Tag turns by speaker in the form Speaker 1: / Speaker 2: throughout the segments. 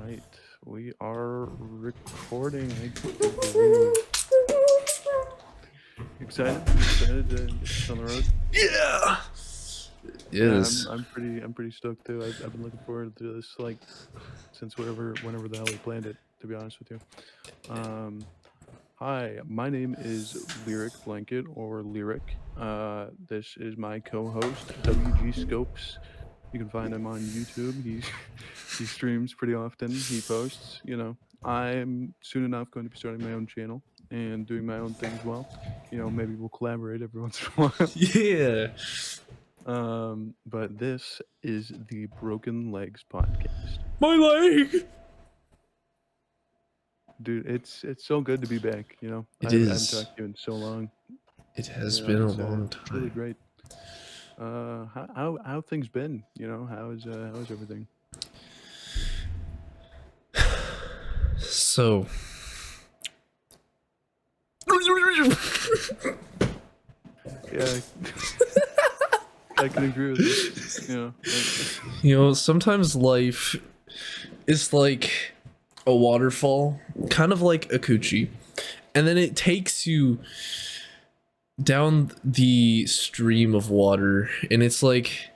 Speaker 1: right, we are recording, I believe. Excited? Excited to get this on the road?
Speaker 2: Yeah.
Speaker 1: Yeah,
Speaker 2: Yes.
Speaker 1: I'm pretty stoked too. I've been looking forward to this like since whenever the hell we planned it. To be honest with you. Hi, my name is Lyric Blanket or Lyric. This is my co-host WG Scopes. You can find him on YouTube. He streams pretty often. He posts. I'm soon enough going to be starting my own channel and doing my own thing as well. Maybe we'll collaborate every once in a while.
Speaker 2: Yeah.
Speaker 1: But this is the Broken Legs podcast.
Speaker 2: My leg.
Speaker 1: Dude, it's so good to be back.
Speaker 2: It
Speaker 1: I haven't
Speaker 2: is.
Speaker 1: talked to you in so long.
Speaker 2: It has been a long
Speaker 1: It's really
Speaker 2: time.
Speaker 1: great. How things been? How's everything?
Speaker 2: So.
Speaker 1: Yeah, I can agree with this.
Speaker 2: Sometimes life is like a waterfall, kind of like a coochie, and then it takes you down the stream of water, and it's like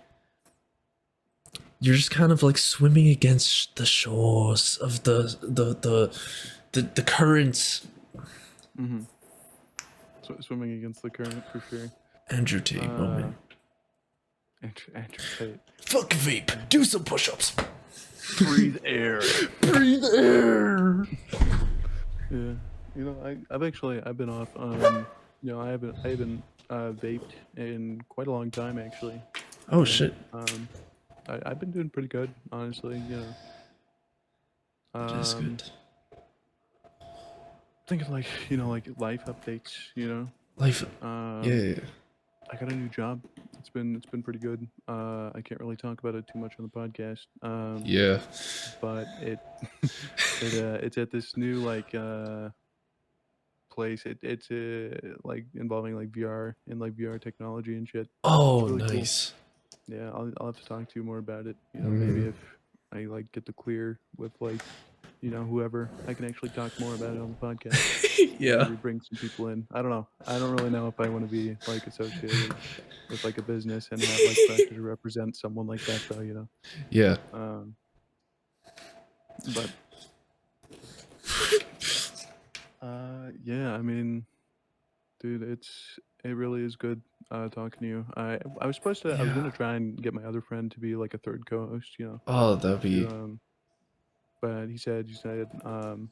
Speaker 2: you're just kind of like swimming against the shores of the currents.
Speaker 1: Mm-hmm. Swimming against the current for sure.
Speaker 2: Andrew Tate moment.
Speaker 1: Andrew Tate.
Speaker 2: Fuck vape. Do some push-ups.
Speaker 1: Breathe air.
Speaker 2: Breathe air.
Speaker 1: Yeah. I've been off. I haven't vaped in quite a long time actually.
Speaker 2: Oh shit.
Speaker 1: I've been doing pretty good, honestly.
Speaker 2: That's good.
Speaker 1: Thinking like life updates.
Speaker 2: Life. Yeah.
Speaker 1: I got a new job. It's been pretty good. I can't really talk about it too much on the podcast.
Speaker 2: Yeah.
Speaker 1: But it's at this new place. It's like involving like VR and like VR technology and shit.
Speaker 2: Oh,
Speaker 1: It's really
Speaker 2: nice.
Speaker 1: cool. Yeah, I'll have to talk to you more about it. Maybe if I like get the clear with like whoever, I can actually talk more about it on the podcast.
Speaker 2: Yeah.
Speaker 1: Maybe bring some people in. I don't know. I don't really know if I want to be like associated with like a business and have like pressure to represent someone like that though.
Speaker 2: Yeah.
Speaker 1: But yeah, I mean, dude, it really is good talking to you. I was supposed to I was gonna try and get my other friend to be like a third co-host,
Speaker 2: Oh, that'd be.
Speaker 1: but he said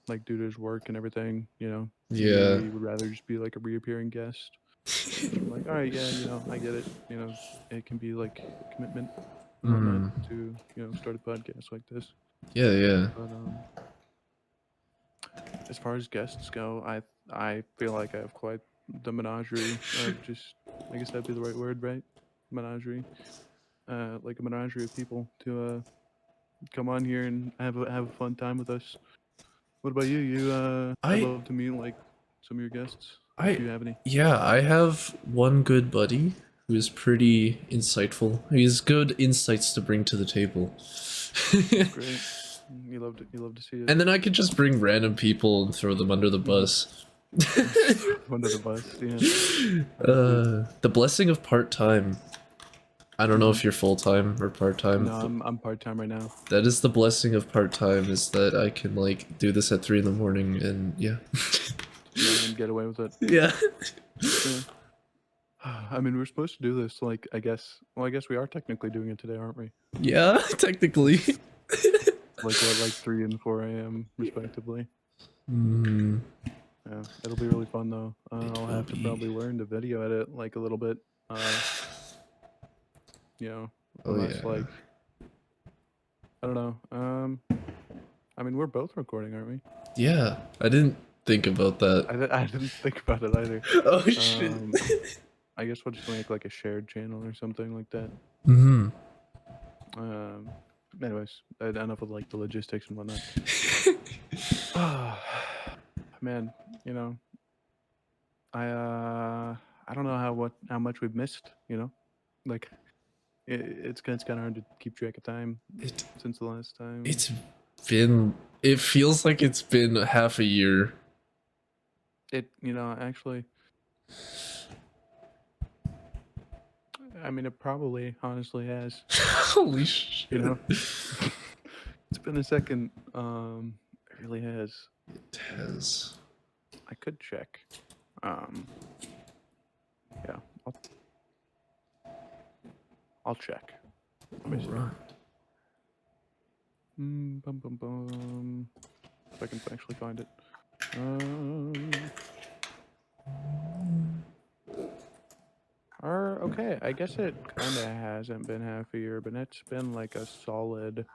Speaker 1: like due to his work and everything,
Speaker 2: Yeah.
Speaker 1: he would rather just be like a reappearing guest. Which I'm like, all right, yeah, I get it. It can be like a commitment and whatnot to start a podcast like this.
Speaker 2: Yeah.
Speaker 1: But as far as guests go, I feel like I have quite the menagerie of just, I guess that'd be the right word, right? Menagerie, like a menagerie of people to come on here and have a fun time with us. What about you? I'd love to meet like some of your guests if you have any.
Speaker 2: Yeah, I have one good buddy who is pretty insightful. He has good insights to bring to the table.
Speaker 1: Great. You love to see it.
Speaker 2: And then I could just bring random people and throw them under the bus.
Speaker 1: Under the bus, yeah.
Speaker 2: The blessing of part-time. I don't know if you're full-time or part-time.
Speaker 1: No, I'm part-time right now.
Speaker 2: That is the blessing of part-time, is that I can like do this at 3 in the morning and yeah.
Speaker 1: And get away with it.
Speaker 2: Yeah.
Speaker 1: I mean, we're supposed to do this, like, I guess we are technically doing it today, aren't we?
Speaker 2: Yeah, technically.
Speaker 1: Like 3 and 4 a.m. respectively. Yeah, it'll be really fun though. I'll have to probably learn to video edit like a little bit. Unless like, I don't know. I mean, we're both recording, aren't we?
Speaker 2: Yeah, I didn't think about that.
Speaker 1: I didn't think about it either.
Speaker 2: Oh shit.
Speaker 1: I guess we'll just make like a shared channel or something like that. Anyways, enough of like the logistics and whatnot. Man, I don't know how much we've missed. Like it's kind of hard to keep track of time since the last time.
Speaker 2: It's been It feels like it's been half a year.
Speaker 1: Actually, I mean, it probably honestly has.
Speaker 2: Holy shit.
Speaker 1: You know, it's been a second. It really has.
Speaker 2: It has.
Speaker 1: I could check. Um, yeah, I'll check. Let me see.
Speaker 2: Alright.
Speaker 1: Bum bum bum. If I can actually find it. Um. Okay, I guess it kind of hasn't been half a year, but it's been like a solid,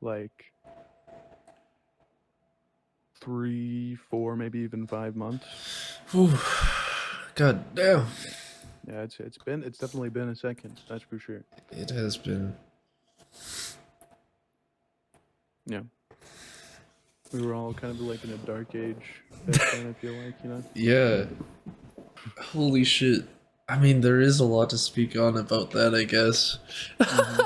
Speaker 1: like 3, 4, maybe even 5 months.
Speaker 2: Whew. God damn.
Speaker 1: Yeah, it's definitely been a second. That's for sure.
Speaker 2: It has been.
Speaker 1: Yeah, we were all kind of like in a dark age back then. I feel like,
Speaker 2: Yeah. Holy shit. I mean, there is a lot to speak on about that, I guess.
Speaker 1: hmm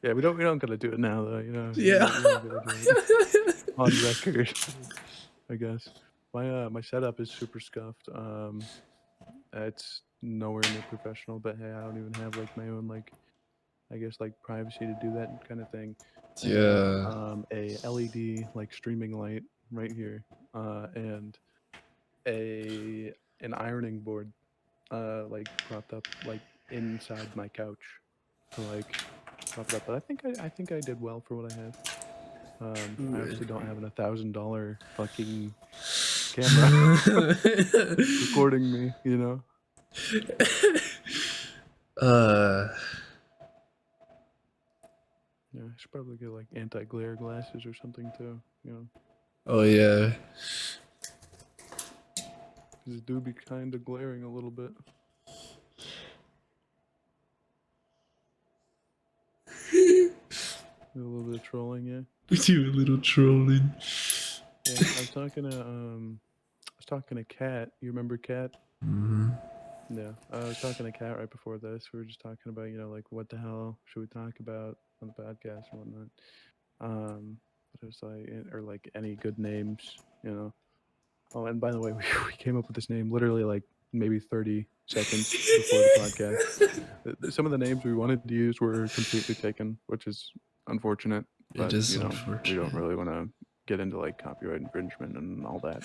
Speaker 1: Yeah, we don't gotta do it now though.
Speaker 2: Yeah.
Speaker 1: We don't gotta do it on record. I guess my setup is super scuffed. It's nowhere near professional, but hey, I don't even have like my own like, I guess, like privacy to do that kind of thing. I have
Speaker 2: Yeah.
Speaker 1: a LED like streaming light right here, and an ironing board like propped up like inside my couch to like prop it up. But I think I did well for what I have. I obviously don't have an $1,000 fucking camera recording me,
Speaker 2: uh.
Speaker 1: Yeah, I should probably get like anti-glare glasses or something too,
Speaker 2: Oh yeah.
Speaker 1: because it do be kind of glaring a little bit. A little bit of trolling, yeah.
Speaker 2: We do a little trolling.
Speaker 1: Yeah, I was talking to Kat. You remember Kat?
Speaker 2: Hmm.
Speaker 1: Yeah, I was talking to Kat right before this. We were just talking about, like what the hell should we talk about on the podcast and whatnot. But it was like, or like any good names. Oh, and by the way, we came up with this name literally like maybe 30 seconds before the podcast. Some of the names we wanted to use were completely taken, which is unfortunate.
Speaker 2: It
Speaker 1: But
Speaker 2: is
Speaker 1: we don't
Speaker 2: unfortunate.
Speaker 1: really want to get into like copyright infringement and all that.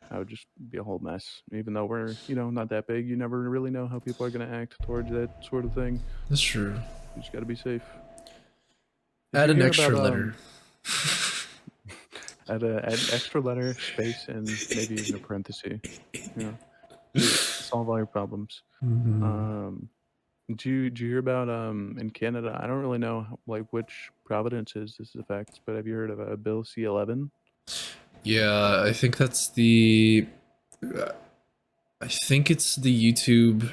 Speaker 1: That would just be a whole mess. Even though we're not that big, you never really know how people are going to act towards that sort of thing.
Speaker 2: That's true.
Speaker 1: You just got to be safe. Did
Speaker 2: Add
Speaker 1: you
Speaker 2: an
Speaker 1: hear about
Speaker 2: extra letter.
Speaker 1: add extra letter, space, and maybe even a parenthesis? Solve all your problems.
Speaker 2: Hmm.
Speaker 1: Um, did you hear about in Canada? I don't really know like which provinces this affects, but have you heard of a Bill C-11?
Speaker 2: Yeah, I think that's the. I think it's the YouTube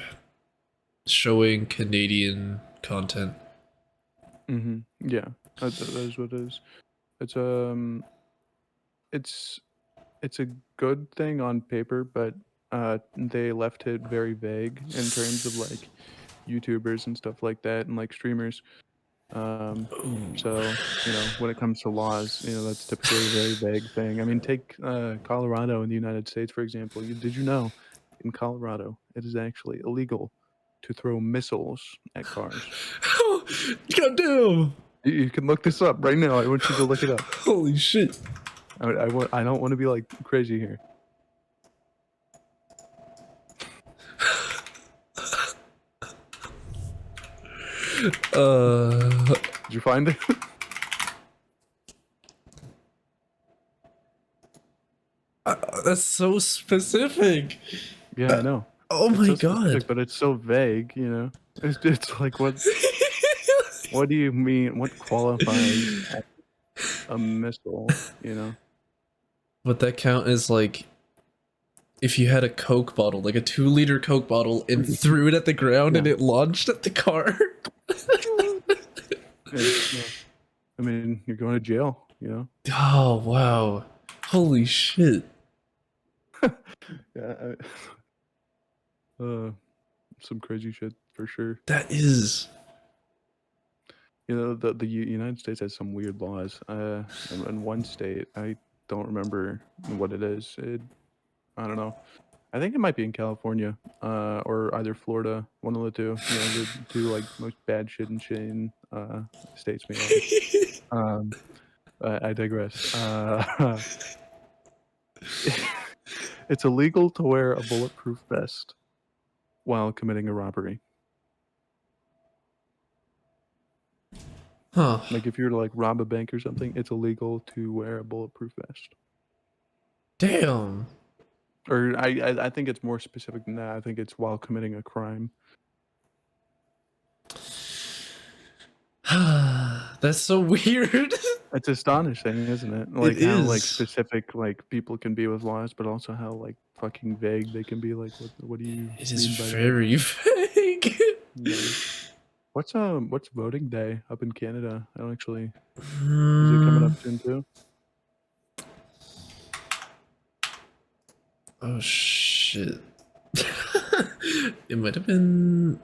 Speaker 2: showing Canadian content.
Speaker 1: Yeah, that is what it is. It's um, it's it's a good thing on paper, but they left it very vague in terms of like YouTubers and stuff like that, and like streamers. So when it comes to laws, that's typically a very vague thing. I mean, take Colorado in the United States, for example. Did you know in Colorado it is actually illegal to throw missiles at cars?
Speaker 2: God damn!
Speaker 1: You can look this up right now. I want you to look it up.
Speaker 2: Holy shit!
Speaker 1: I don't want to be like crazy here.
Speaker 2: Uh,
Speaker 1: Did you find it?
Speaker 2: that's so specific.
Speaker 1: Yeah, I know.
Speaker 2: Oh
Speaker 1: It's
Speaker 2: my
Speaker 1: so specific,
Speaker 2: god.
Speaker 1: but it's so vague. It's like what do you mean? What qualifies as a missile?
Speaker 2: Would that count as like if you had a Coke bottle, like a 2 liter Coke bottle, and threw it at the ground
Speaker 1: Yeah.
Speaker 2: and it launched at the car?
Speaker 1: Yeah, no. I mean, you're going to jail.
Speaker 2: Oh wow. Holy shit.
Speaker 1: Yeah, uh, some crazy shit for sure.
Speaker 2: That is.
Speaker 1: the United States has some weird laws. In one state, I don't remember what it is. I don't know. I think it might be in California, or either Florida, one of the two. The two like most bad shit and chain states in the universe. I digress. It's illegal to wear a bulletproof vest while committing a robbery.
Speaker 2: Huh.
Speaker 1: Like if you're to like rob a bank or something, it's illegal to wear a bulletproof vest.
Speaker 2: Damn.
Speaker 1: Or I think it's more specific than that. I think it's while committing a crime.
Speaker 2: That's so weird.
Speaker 1: It's astonishing, isn't it?
Speaker 2: It
Speaker 1: Like how like
Speaker 2: is.
Speaker 1: specific like people can be with laws, but also how like fucking vague they can be. Like what do you
Speaker 2: It is
Speaker 1: mean by that?
Speaker 2: very vague.
Speaker 1: Yeah. What's voting day up in Canada? I don't actually. Is it coming up soon too?
Speaker 2: Oh shit. It might have been.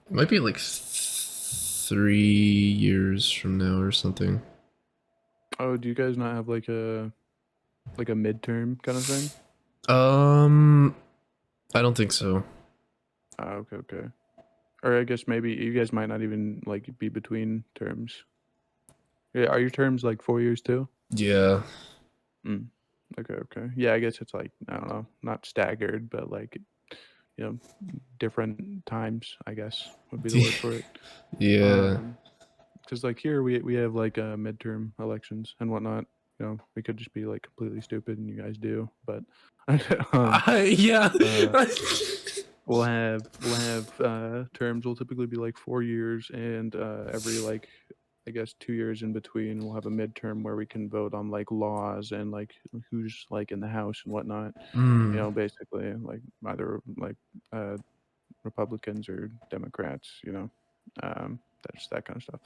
Speaker 2: It might be like 3 years from now or something.
Speaker 1: Oh, do you guys not have like a midterm kind of thing?
Speaker 2: I don't think so.
Speaker 1: Okay. Or I guess maybe you guys might not even like be between terms. Yeah, are your terms like 4 years too?
Speaker 2: Yeah.
Speaker 1: Mm. Okay. Yeah, I guess it's like I don't know, not staggered, but like different times. I guess would be the word for it.
Speaker 2: Yeah.
Speaker 1: Because like here we have like midterm elections and whatnot. We could just be like completely stupid, and you guys do, but
Speaker 2: Yeah.
Speaker 1: we'll have terms will typically be like 4 years, and every like I guess 2 years in between we'll have a midterm where we can vote on like laws and like who's like in the house and whatnot. Basically like either like Republicans or Democrats. That's that kind of stuff.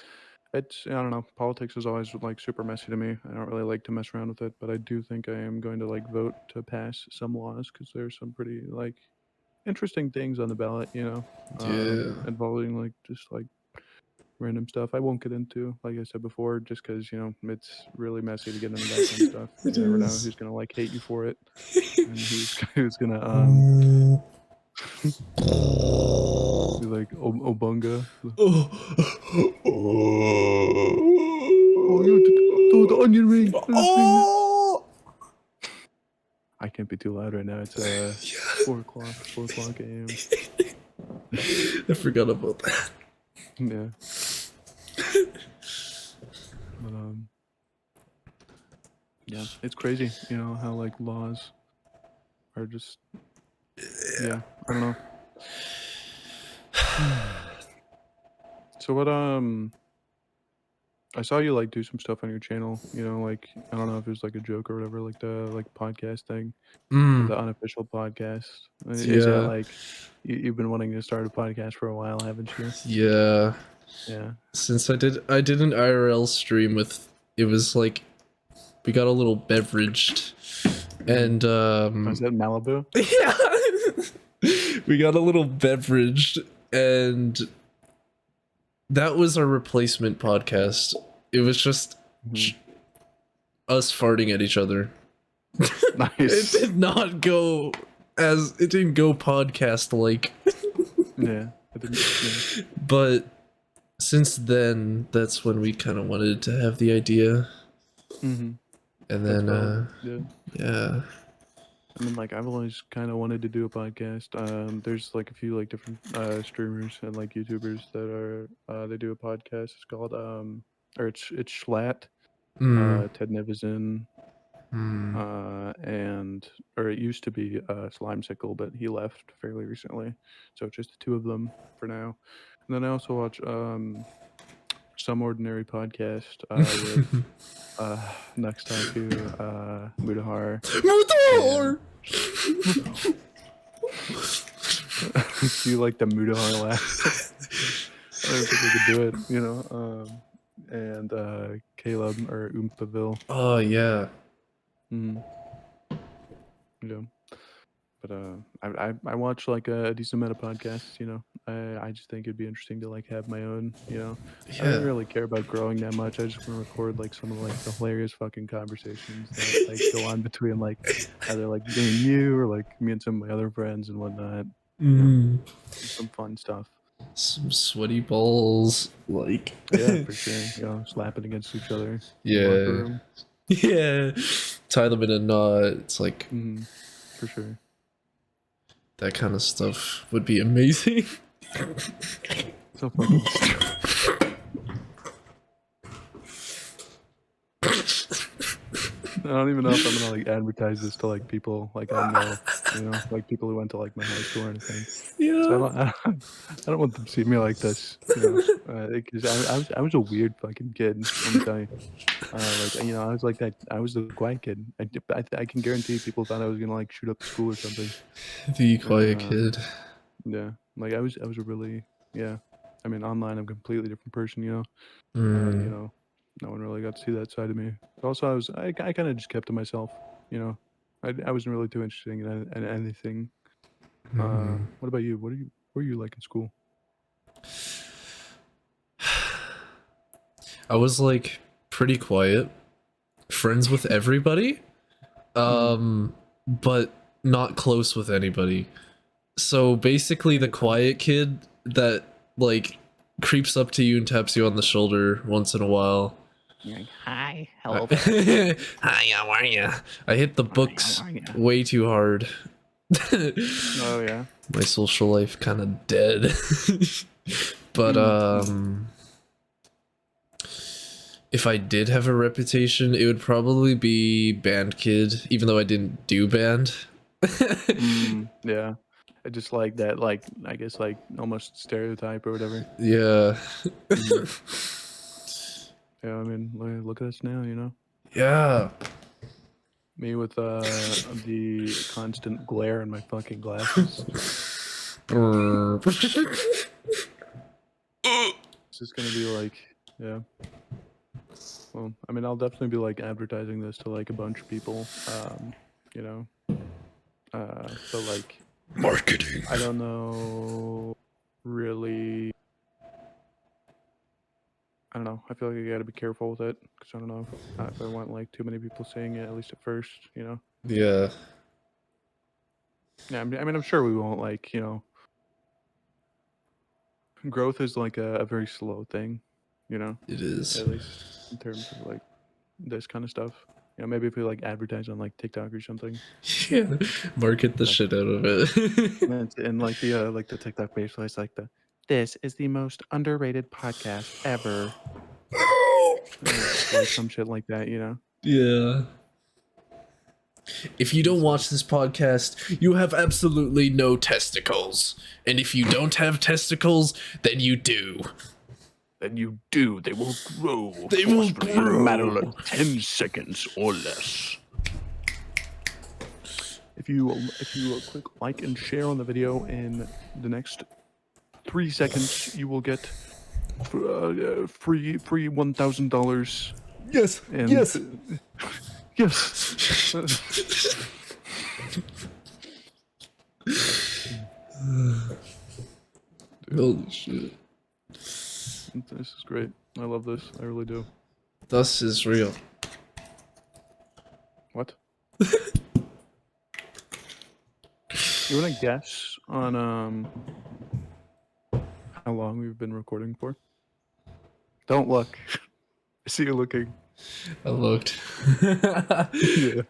Speaker 1: I don't know. Politics is always like super messy to me. I don't really like to mess around with it, but I do think I am going to like vote to pass some laws because there's some pretty like interesting things on the ballot.
Speaker 2: Yeah.
Speaker 1: Involving like just like random stuff I won't get into, like I said before, just because it's really messy to get into that kind of stuff.
Speaker 2: It
Speaker 1: You never know
Speaker 2: is.
Speaker 1: who's gonna like hate you for it, and who's gonna be like Obunga. Oh, you the onion ring.
Speaker 2: Oh!
Speaker 1: I can't be too loud right now. It's 4 o'clock a.m.
Speaker 2: I forgot about that.
Speaker 1: Yeah. But yeah, it's crazy. How like laws are just yeah. I don't know. So what I saw you like do some stuff on your channel. Like I don't know if it was like a joke or whatever, like the like podcast thing, the unofficial podcast. Is that
Speaker 2: Yeah.
Speaker 1: like you've been wanting to start a podcast for a while, haven't you?
Speaker 2: Yeah.
Speaker 1: Yeah.
Speaker 2: Since I did an IRL stream with, it was like we got a little beveraged and
Speaker 1: Was that Malibu?
Speaker 2: yeah. We got a little beveraged and that was our replacement podcast. It was just us farting at each other.
Speaker 1: Nice.
Speaker 2: It did not go it didn't go podcast like.
Speaker 1: Yeah. I didn't, yeah.
Speaker 2: But since then, that's when we kind of wanted to have the idea.
Speaker 1: Mm-hmm.
Speaker 2: And then, yeah.
Speaker 1: I mean, like I've always kind of wanted to do a podcast. There's like a few like different streamers and like YouTubers that are they do a podcast. It's called or it's Schlatt, Ted Nivison, and or it used to be Slimesicle, but he left fairly recently, so it's just the two of them for now. And then I also watch Some Ordinary Podcast with next Taku, Mudahar.
Speaker 2: Mudahar!
Speaker 1: Do you like the Mudahar laugh? I don't think we could do it, and Caleb or Oompaville.
Speaker 2: Oh, yeah.
Speaker 1: Yeah. But I watch like a decent amount of podcasts. I just think it'd be interesting to like have my own. I don't
Speaker 2: Yeah.
Speaker 1: really care about growing that much. I just want to record like some of like the hilarious fucking conversations that like go on between like either like me and you or like me and some of my other friends and whatnot.
Speaker 2: Mm,
Speaker 1: Some fun stuff.
Speaker 2: some sweaty balls, like.
Speaker 1: Yeah, for sure. Slapping against each other in the locker
Speaker 2: Yeah.
Speaker 1: room.
Speaker 2: Yeah. Tie them in a knot. It's like
Speaker 1: For sure.
Speaker 2: that kind of stuff would be amazing.
Speaker 1: So fucking stupid. I don't even know if I'm gonna like advertise this to like people like I know, like people who went to like my high school or anything. So I
Speaker 2: Yeah.
Speaker 1: don't, I don't want them to see me like this, because I was a weird fucking kid. Let me tell you. Like I was like that. I was the quiet kid. I can guarantee people thought I was gonna like shoot up the school or something.
Speaker 2: The
Speaker 1: And
Speaker 2: quiet kid.
Speaker 1: yeah, like I was a really yeah. I mean, online I'm a completely different person.
Speaker 2: Mm.
Speaker 1: No one really got to see that side of me. But also, I kind of just kept to myself. You know, I wasn't really too interested in anything. What about you? What were you like in school?
Speaker 2: I was like pretty quiet, friends with everybody,
Speaker 1: Mm,
Speaker 2: but not close with anybody. So basically,
Speaker 1: I
Speaker 2: the
Speaker 1: get that.
Speaker 2: quiet kid that like creeps up to you and taps you on the shoulder once in a while.
Speaker 1: You're like, hi,
Speaker 2: I-
Speaker 1: hello there.
Speaker 2: Hi, how are you? I hit the
Speaker 1: Hi, how
Speaker 2: books
Speaker 1: are you?
Speaker 2: way too hard.
Speaker 1: Oh yeah.
Speaker 2: My social life kind of dead. But if I did have a reputation, it would probably be band kid, even though I didn't do band.
Speaker 1: Yeah. I just like that, like I guess, like almost stereotype or whatever.
Speaker 2: Yeah.
Speaker 1: Mhm. Yeah, I mean, look at us now.
Speaker 2: Yeah.
Speaker 1: Me with the constant glare in my fucking glasses. It's just gonna be like, yeah. Well, I mean, I'll definitely be like advertising this to like a bunch of people. You know, but like,
Speaker 2: Marketing.
Speaker 1: I don't know, really. I don't know. I feel like I gotta be careful with it because I don't know if I want like too many people seeing it, at least at first.
Speaker 2: Yeah,
Speaker 1: Yeah, I mean, I'm sure we won't like. Growth is like a very slow thing.
Speaker 2: it is.
Speaker 1: At least in terms of like this kind of stuff. Maybe if we like advertise on like TikTok or something.
Speaker 2: Yeah, market the
Speaker 1: Like,
Speaker 2: shit out of it.
Speaker 1: and like the TikTok page, so it's like this is the most underrated podcast ever. Like some shit like that.
Speaker 2: Yeah. If you don't
Speaker 1: It's like,
Speaker 2: watch this podcast, you have absolutely no testicles. And if you don't have testicles, then you do.
Speaker 1: then you do. They will grow.
Speaker 2: They will
Speaker 1: forcefully in a matter
Speaker 2: grow.
Speaker 1: of 10 seconds or less. If you click like and share on the video in the next 3 seconds, you will get free $1,000.
Speaker 2: Yes.
Speaker 1: And
Speaker 2: Yes.
Speaker 1: yes.
Speaker 2: Holy shit.
Speaker 1: This is great. I love this. I really do.
Speaker 2: Thus is real.
Speaker 1: What? You want to guess on how long we've been recording for? Don't look. I see you looking.
Speaker 2: I looked.
Speaker 1: Yeah.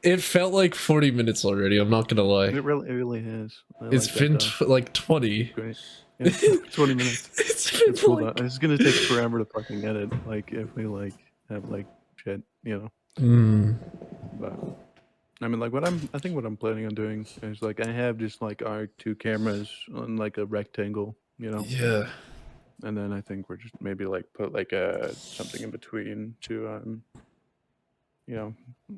Speaker 2: It felt like 40 minutes already, I'm not gonna lie.
Speaker 1: It really is. I
Speaker 2: It's
Speaker 1: like that
Speaker 2: been
Speaker 1: though.
Speaker 2: like 20.
Speaker 1: Great. Yeah, 20 minutes.
Speaker 2: It's been
Speaker 1: It's cool
Speaker 2: like...
Speaker 1: though. It's gonna take forever to fucking edit. Like if we like have like shit, But I mean, like I think what I'm planning on doing is like I have just like our two cameras on like a rectangle,
Speaker 2: Yeah.
Speaker 1: and then I think we're just maybe like put like something in between to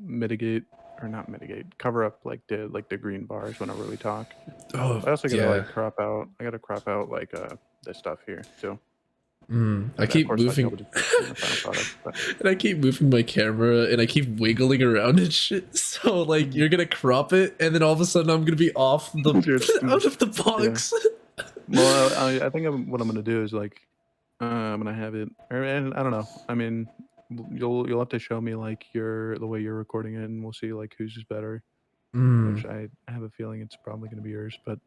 Speaker 1: mitigate or not mitigate, cover up like the green bars whenever we talk.
Speaker 2: Oh,
Speaker 1: I also gotta
Speaker 2: yeah.
Speaker 1: like crop out. I gotta crop out like this stuff here too.
Speaker 2: I
Speaker 1: Of
Speaker 2: keep
Speaker 1: course, like
Speaker 2: moving,
Speaker 1: nobody's fixing the final product, but
Speaker 2: and I keep moving my camera, and I keep wiggling around and shit. So like, you're gonna crop it, and then all of a sudden I'm gonna be off the out of the
Speaker 1: yeah.
Speaker 2: box.
Speaker 1: Well, I think what I'm gonna do is like I'm gonna have it, and I don't know. I mean, you'll have to show me like the way you're recording it, and we'll see like whose is better. Which I have a feeling it's probably gonna be yours, but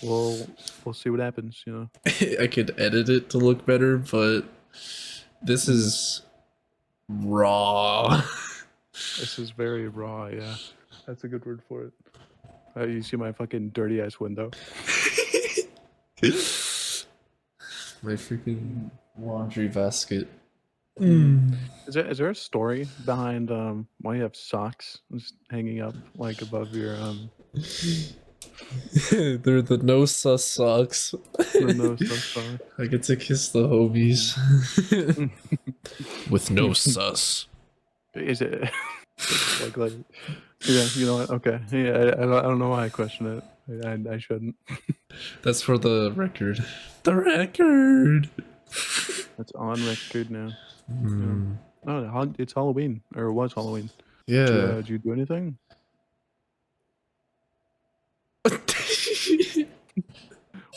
Speaker 1: we'll see what happens. You know.
Speaker 2: I could edit it to look better, but this is raw.
Speaker 1: This is very raw. Yeah, that's a good word for it. You see my fucking dirty ass window.
Speaker 2: My freaking laundry basket.
Speaker 1: Is there a story behind why you have socks just hanging up like above your
Speaker 2: They're the no sus socks.
Speaker 1: the nose sock?
Speaker 2: I get to kiss the homies with no sus.
Speaker 1: Is it like yeah, you know what? Okay. Yeah, I don't know why I question it. I shouldn't.
Speaker 2: That's for the record. The record.
Speaker 1: It's on record now. Yeah. Oh, it's Halloween, or it was Halloween.
Speaker 2: Yeah.
Speaker 1: Did you do anything?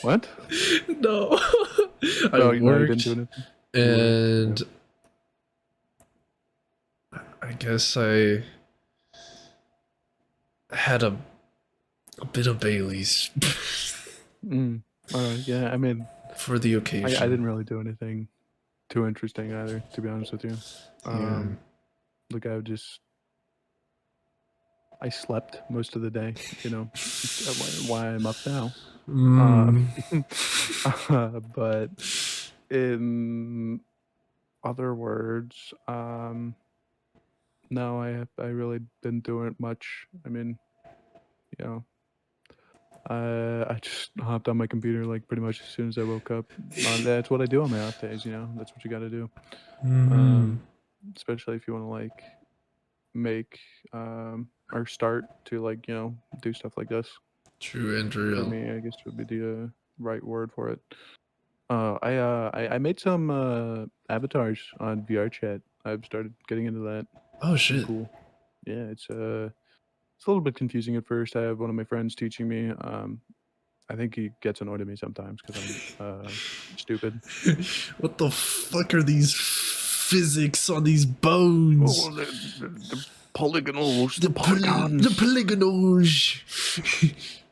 Speaker 1: What?
Speaker 2: No. I
Speaker 1: No, you
Speaker 2: worked,
Speaker 1: didn't do anything.
Speaker 2: and I guess I had a bit of Bailey's
Speaker 1: Yeah, I mean,
Speaker 2: for the occasion.
Speaker 1: I didn't really do anything too interesting either, to be honest with you. Like I slept most of the day, you know, why I'm up now. But in other words, no, I really didn't do it much. I mean, you know, I just hopped on my computer like pretty much as soon as I woke up. That's what I do on my off days, you know. That's what you got to do. Especially if you want to like make or start to like do stuff like this.
Speaker 2: True and
Speaker 1: For
Speaker 2: real.
Speaker 1: me, I guess would be the right word for it. I made some avatars on VR chat. I've started getting into that.
Speaker 2: Oh
Speaker 1: It's
Speaker 2: shit.
Speaker 1: cool. Yeah, it's a little bit confusing at first. I have one of my friends teaching me. I think he gets annoyed at me sometimes because I'm stupid.
Speaker 2: What the fuck are these physics on these bones?
Speaker 1: Oh, the polygonals,
Speaker 2: The polygonals.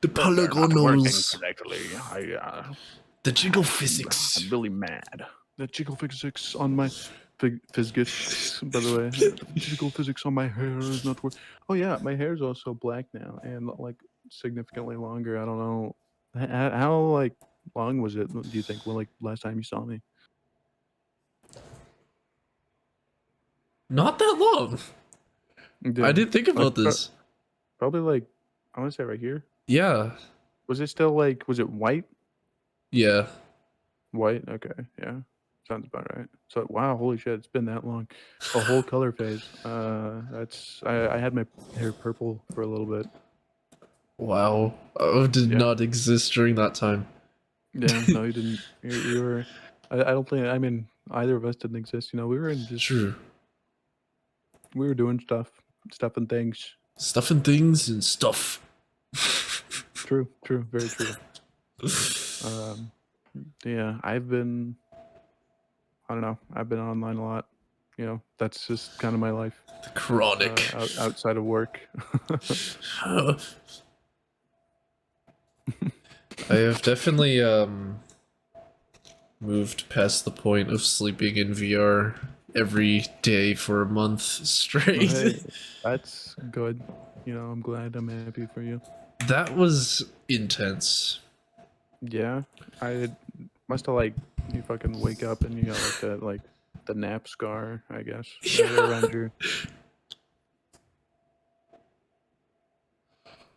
Speaker 2: The polygonals.
Speaker 1: Correctly.
Speaker 2: The jiggle physics.
Speaker 1: I'm really mad. The jiggle physics on my physics, by the way. Jiggle physics on my hair is not working. Oh yeah, my hair is also black now and like significantly longer. I don't know how like long was it? Do you think? Well, like last time you saw me?
Speaker 2: Not that long.
Speaker 1: Yeah.
Speaker 2: I didn't think about this.
Speaker 1: Probably like I want to say right here.
Speaker 2: Yeah.
Speaker 1: Was it still like? Was it white?
Speaker 2: Yeah.
Speaker 1: White. Okay. Yeah. Sounds about right. So wow, holy shit, it's been that long. A whole color phase. That's I had my hair purple for a little bit.
Speaker 2: Wow. I did not exist during that time.
Speaker 1: Yeah, no, you didn't. You were. I don't think. I mean, either of us didn't exist. You know, we were in just.
Speaker 2: True.
Speaker 1: We were doing stuff and things.
Speaker 2: Stuff and things and stuff.
Speaker 1: True. Very true. Yeah, I've been. I don't know. I've been online a lot. You know, that's just kind of my life.
Speaker 2: The chronic.
Speaker 1: Outside of work.
Speaker 2: I have definitely moved past the point of sleeping in VR every day for a month straight.
Speaker 1: Hey, that's good. You know, I'm glad. I'm happy for you.
Speaker 2: That was intense.
Speaker 1: Yeah, I must have like you fucking wake up and you got like that like the nap scar, I guess, right around your.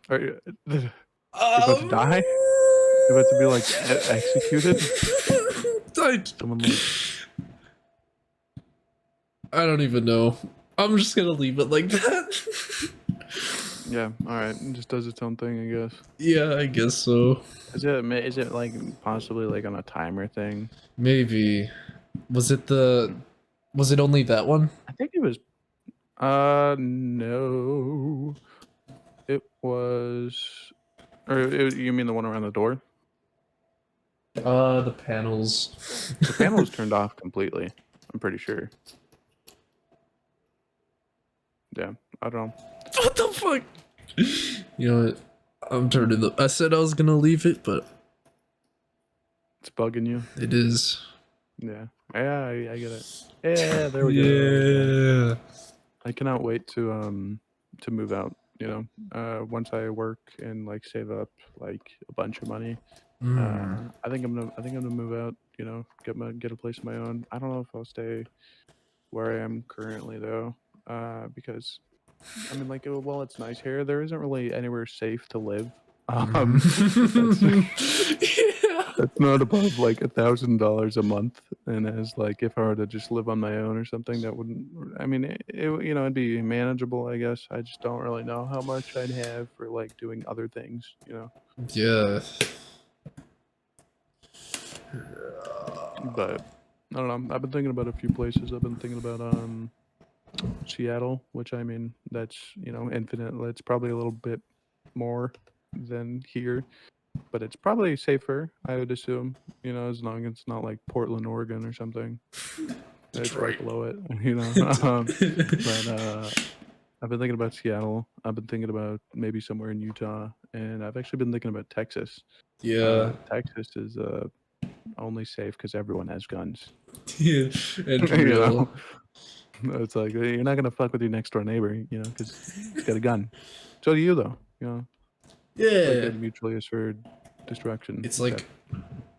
Speaker 1: Are you about to die? You're about to be like executed? Someone like.
Speaker 2: I don't even know. I'm just gonna leave it like that.
Speaker 1: Yeah. All right. It just does its own thing, I guess.
Speaker 2: Yeah, I guess so.
Speaker 1: Is it like possibly like on a timer thing?
Speaker 2: Maybe. Was it the? Was it only that one?
Speaker 1: I think it was. No, it was. You mean the one around the door?
Speaker 2: The panels.
Speaker 1: The panel was turned off completely. I'm pretty sure. Yeah, I don't know.
Speaker 2: What the fuck? You know what? I'm turning the. I said I was gonna leave it, but
Speaker 1: It's bugging you.
Speaker 2: it is.
Speaker 1: Yeah, yeah, I get it. Yeah, there we go.
Speaker 2: Yeah.
Speaker 1: I cannot wait to move out. Once I work and like save up like a bunch of money, I think I'm gonna move out. Get a place of my own. I don't know if I'll stay where I am currently though, because I mean, like, while it's nice here, there isn't really anywhere safe to live. That's,
Speaker 2: Yeah.
Speaker 1: that's not above like $1,000 a month, and as like if I were to just live on my own or something, that wouldn't. I mean, it'd be manageable, I guess. I just don't really know how much I'd have for like doing other things.
Speaker 2: Yeah.
Speaker 1: But I don't know. I've been thinking about a few places. I've been thinking about Seattle, which I mean, that's infinite. It's probably a little bit more than here, but it's probably safer, I would assume. As long as it's not like Portland, Oregon, or something. It's right below it. But I've been thinking about Seattle. I've been thinking about maybe somewhere in Utah, and I've actually been thinking about Texas.
Speaker 2: Yeah.
Speaker 1: Texas is only safe because everyone has guns.
Speaker 2: Yeah. And for
Speaker 1: You
Speaker 2: real.
Speaker 1: know? It's like you're not gonna fuck with your next door neighbor, because he's got a gun. So do you, though. It's like
Speaker 2: Yeah.
Speaker 1: they're mutually assured destruction.
Speaker 2: It's like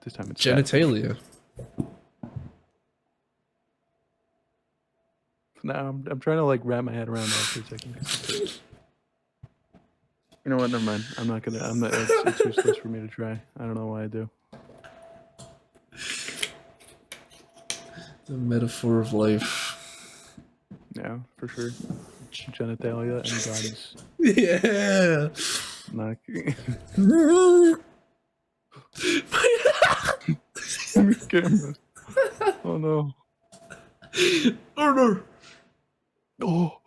Speaker 1: this time it's
Speaker 2: genitalia.
Speaker 1: No, I'm trying to like wrap my head around that for a second. You know what? Never mind. I'm not. It's useless for me to try. I don't know why I do.
Speaker 2: The metaphor of life.
Speaker 1: Yeah, for sure. Genitalia and guns.
Speaker 2: Yeah.
Speaker 1: Not. Cameras. Oh no.
Speaker 2: Oh no.
Speaker 1: Oh.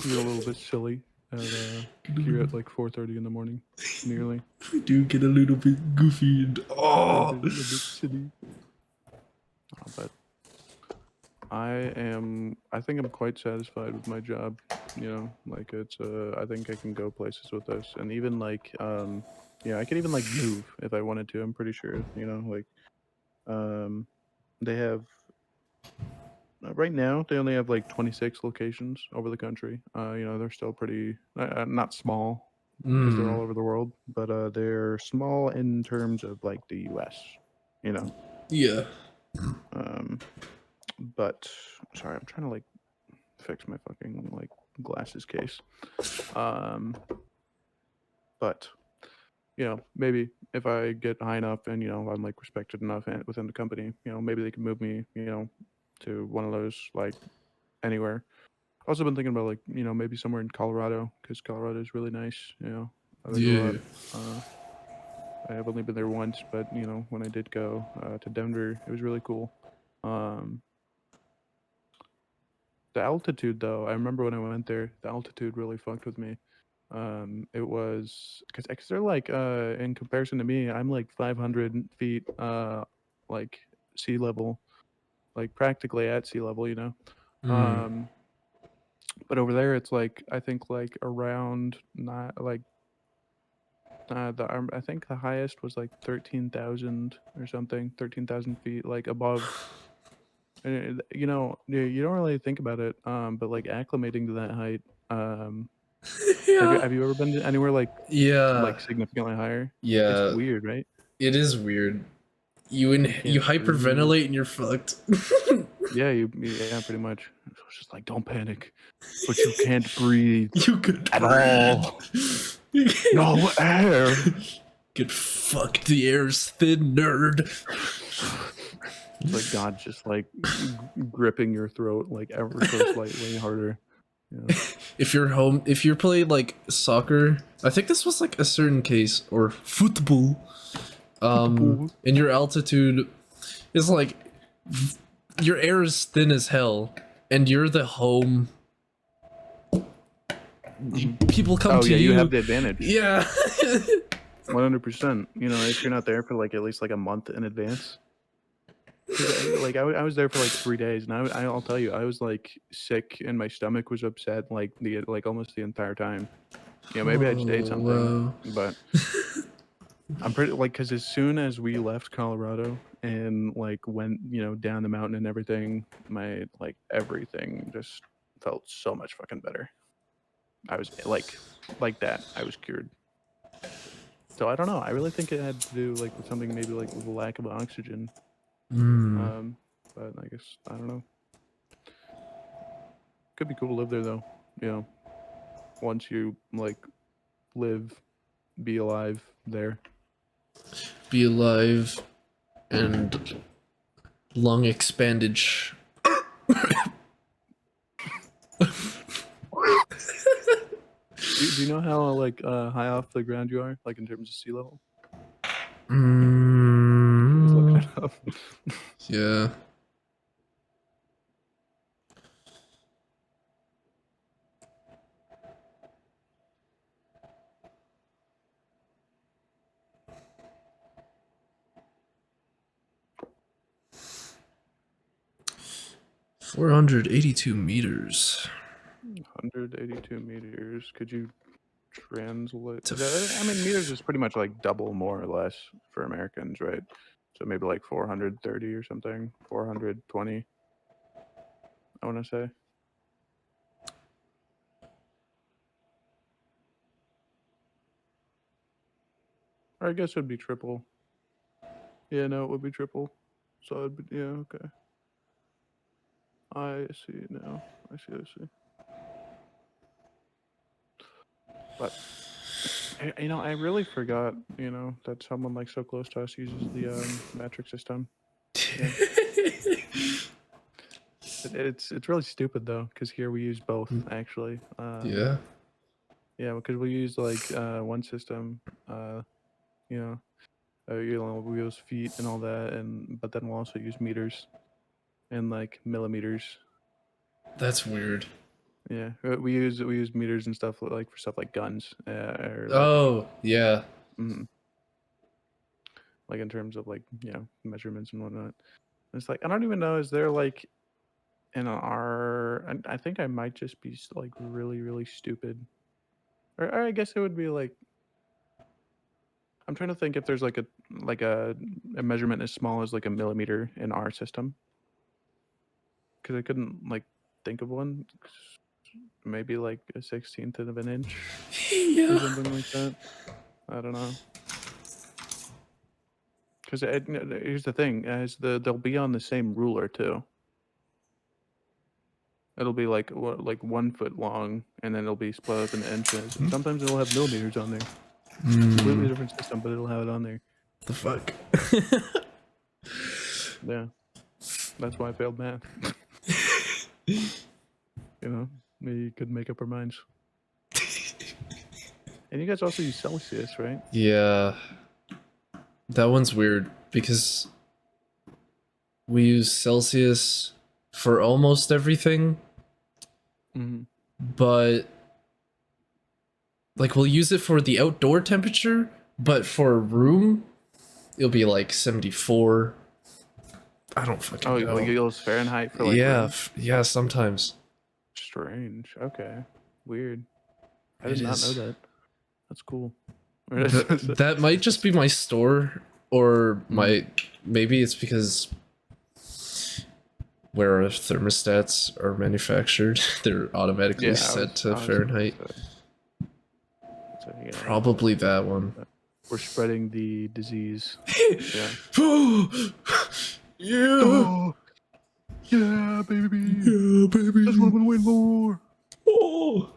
Speaker 1: You're a little bit silly here at like 4:30 in the morning, nearly.
Speaker 2: We do get a little bit goofy and
Speaker 1: A bit silly. But I think I'm quite satisfied with my job. Like it's I think I can go places with this, and even like I could even like move if I wanted to. I'm pretty sure. Like they have right now they only have like 26 locations over the country. They're still pretty not small because they're all over the world, but they're small in terms of like the U.S.
Speaker 2: Yeah.
Speaker 1: But sorry, I'm trying to like fix my fucking like glasses case. But maybe if I get high enough and I'm like respected enough within the company, maybe they can move me, to one of those like anywhere. I've also been thinking about like maybe somewhere in Colorado because Colorado is really nice. I like it a lot. I have only been there once, but when I did go to Denver, it was really cool. The altitude, though, I remember when I went there, the altitude really fucked with me. It was because they're like in comparison to me, I'm like 500 feet, like sea level, like practically at sea level, But over there, it's like I think like around not like I think the highest was like 13,000 or something, 13,000 feet, like above. And you don't really think about it, but like acclimating to that height.
Speaker 2: Yeah.
Speaker 1: Have you ever been to anywhere like
Speaker 2: Yeah.
Speaker 1: significantly higher? It's
Speaker 2: Yeah.
Speaker 1: weird, right?
Speaker 2: It is weird. You
Speaker 1: can't breathe.
Speaker 2: hyperventilate and you're fucked.
Speaker 1: Yeah, pretty much. It's just like don't panic, but you can't breathe
Speaker 2: You could
Speaker 1: at all. No air.
Speaker 2: Get fucked. The air's thin, nerd.
Speaker 1: It's like God just like gripping your throat like ever so slightly harder.
Speaker 2: If you're playing like soccer, I think this was like a certain case, or football. And your altitude is like your air is thin as hell, and you're the home. People come
Speaker 1: Oh
Speaker 2: to
Speaker 1: yeah, you
Speaker 2: you.
Speaker 1: have the advantage.
Speaker 2: Yeah.
Speaker 1: 100%. You know, if you're not there for like at least like a month in advance. 'Cause I was there for like 3 days, and I'll tell you, I was like sick, and my stomach was upset like almost the entire time. Yeah, maybe I just ate
Speaker 2: Oh,
Speaker 1: something,
Speaker 2: wow.
Speaker 1: but I'm pretty like because as soon as we left Colorado and like went down the mountain and everything, my like everything just felt so much fucking better. I was like that. I was cured. So I don't know. I really think it had to do like with something maybe like with a lack of oxygen.
Speaker 2: Mm.
Speaker 1: But I guess I don't know. Could be cool to live there though. You know, once you like live, be alive there.
Speaker 2: Be alive and lung expandage.
Speaker 1: Do you know how like high off the ground you are, like in terms of sea level? Just looking it up.
Speaker 2: Yeah. $482 meters.
Speaker 1: 182 meters. Could you translate?
Speaker 2: To
Speaker 1: I mean, meters is pretty much like double more or less for Americans, right? So maybe like 430 or something, 420. I want to say. Or I guess it would be triple. Yeah, no, it would be triple. So it'd be, yeah, okay. I see now. I see. But I really forgot, that someone like so close to us uses the metric system. Yeah. It's really stupid though, because here we use both actually.
Speaker 2: Yeah.
Speaker 1: Yeah, because we use like one system, you know, we use feet and all that, but then we'll also use meters and like millimeters.
Speaker 2: That's weird.
Speaker 1: Yeah, we use meters and stuff like for stuff like guns, or like
Speaker 2: Oh, yeah.
Speaker 1: like in terms of like measurements and whatnot. It's like I don't even know. Is there like in our? I think I might just be like really really stupid, or I guess it would be like I'm trying to think if there's like a measurement as small as like a millimeter in our system, because I couldn't like think of one. Maybe like a 16th of an inch or
Speaker 2: Yeah.
Speaker 1: something like that. I don't know. Because here's the thing: they'll be on the same ruler too. It'll be like 1 foot long, and then it'll be split up into inches. And sometimes it'll have millimeters on there. Completely different system, but it'll have it on there.
Speaker 2: The fuck?
Speaker 1: Yeah, that's why I failed math. We couldn't make up our minds. And you guys also use Celsius, right?
Speaker 2: Yeah. That one's weird because we use Celsius for almost everything, but like we'll use it for the outdoor temperature, but for a room, it'll be like 74. I don't fucking know.
Speaker 1: Like you use Fahrenheit for like
Speaker 2: yeah,
Speaker 1: room?
Speaker 2: yeah, sometimes.
Speaker 1: Strange. Okay. Weird. I
Speaker 2: It
Speaker 1: did not know
Speaker 2: is.
Speaker 1: that. That's cool.
Speaker 2: That might just be my store, or maybe it's because where our thermostats are manufactured, they're automatically set to Fahrenheit. Probably that one.
Speaker 1: We're spreading the disease. Yeah.
Speaker 2: Yeah.
Speaker 1: Oh, yeah, baby.
Speaker 2: Yeah, baby.
Speaker 1: That's what I'm gonna win for.
Speaker 2: Oh.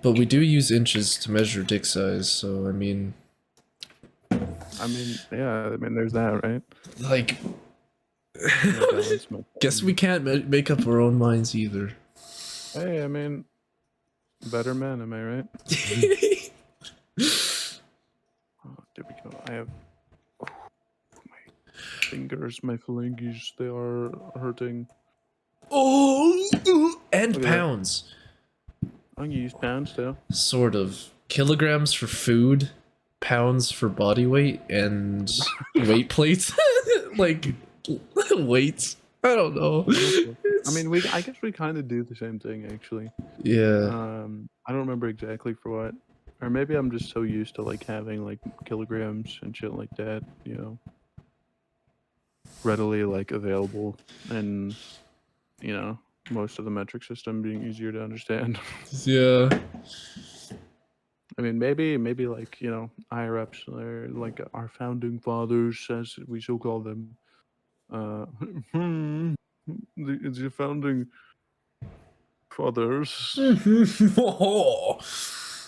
Speaker 2: But we do use inches to measure dick size, so I mean,
Speaker 1: yeah, there's that, right?
Speaker 2: like, guess we can't make up our own minds either.
Speaker 1: Hey, better men, am I right? Oh, there we go. I have. Fingers, my phalanges, they are hurting.
Speaker 2: Oh, and
Speaker 1: Look at that.
Speaker 2: pounds.
Speaker 1: I can use pounds too.
Speaker 2: Sort of. Kilograms for food, pounds for body weight, and weight plates. Like, weights. I don't know.
Speaker 1: I mean, I guess we kind of do the same thing actually.
Speaker 2: Yeah.
Speaker 1: I don't remember exactly for what, or maybe I'm just so used to like having like kilograms and shit like that, you know, readily like available, and you know, most of the metric system being easier to understand.
Speaker 2: Yeah.
Speaker 1: I mean, maybe like, you know, higher ups or like our founding fathers, as we so call them, uh, the founding fathers.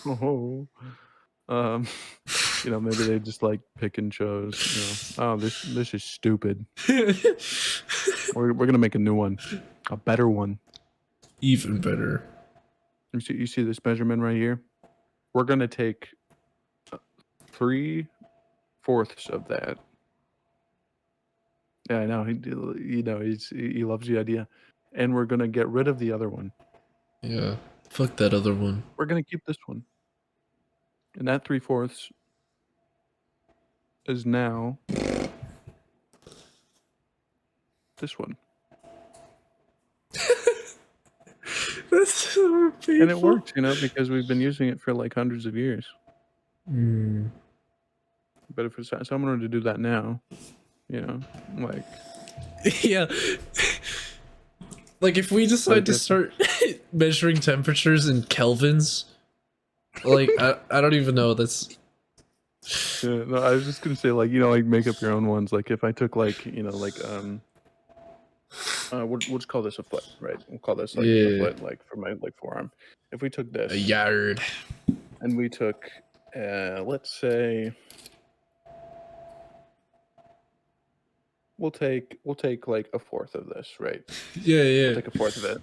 Speaker 1: Oh, um, you know, maybe they just like pick and chose. You know, oh, this is stupid. We're gonna make a new one, a better one.
Speaker 2: Even better.
Speaker 1: You see this measurement right here? We're gonna take 3/4 of that. Yeah, I know. You know, he loves the idea, and we're gonna get rid of the other one.
Speaker 2: Yeah. Fuck that other one.
Speaker 1: We're gonna keep this one, and that 3/4 is now this one,
Speaker 2: That's so painful.
Speaker 1: and it works, you know, because we've been using it for like hundreds of years.
Speaker 2: Mm.
Speaker 1: But if someone were to do that now, you know, like
Speaker 2: Yeah. Like if we decide to start measuring temperatures in kelvins, like I don't even know. That's
Speaker 1: yeah, no, I was just gonna say, like, you know, like make up your own ones. Like if I took like, you know, like we'll just call this a foot, right? We'll call this like a foot, like for my like forearm. If we took this
Speaker 2: a yard,
Speaker 1: and we took, let's say, we'll take like a fourth of this, right?
Speaker 2: Yeah, yeah.
Speaker 1: We'll take a fourth of it,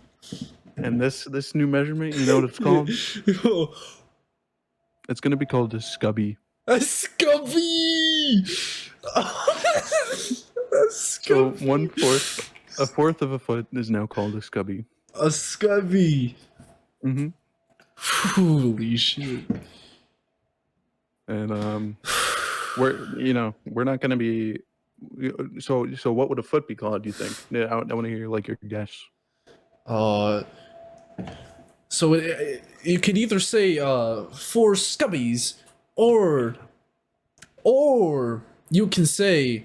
Speaker 1: and this new measurement, you know what it's called? It's gonna be called a scubby.
Speaker 2: A scubby. A
Speaker 1: So
Speaker 2: scubby.
Speaker 1: a fourth of a foot is now called a scubby.
Speaker 2: A scubby.
Speaker 1: Mm-hmm.
Speaker 2: Holy shit.
Speaker 1: And we're not gonna be. So what would a foot be called? Do you think? Yeah, I want to hear like your guess.
Speaker 2: So you could either say 4 scubbies, or you can say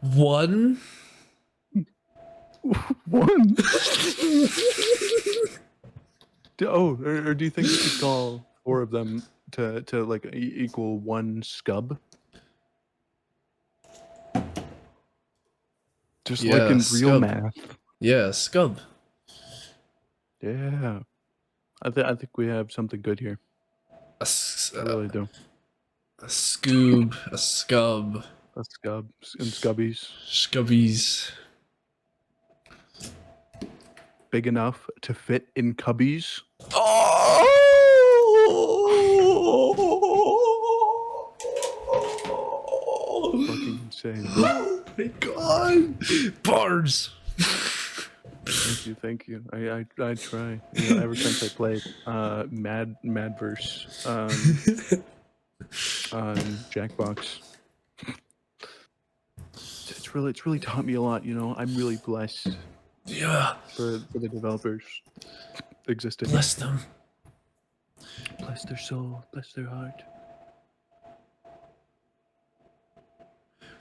Speaker 2: one.
Speaker 1: One. Or do you think you could call 4 of them to like equal 1 scub? Just like in real
Speaker 2: scub.
Speaker 1: math.
Speaker 2: Yeah, scub.
Speaker 1: Yeah. I think we have something good here. I really do.
Speaker 2: A scoob, a scub.
Speaker 1: A scub and scubbies.
Speaker 2: Scubbies.
Speaker 1: Big enough to fit in cubbies.
Speaker 2: Oh!
Speaker 1: Fucking insane.
Speaker 2: Oh my god! Bars!
Speaker 1: Thank you. I try. You know, ever since I played Madverse on Jackbox. It's really taught me a lot, you know. I'm really blessed.
Speaker 2: Yeah.
Speaker 1: For the developers existing.
Speaker 2: Bless them.
Speaker 1: Bless their soul, bless their heart.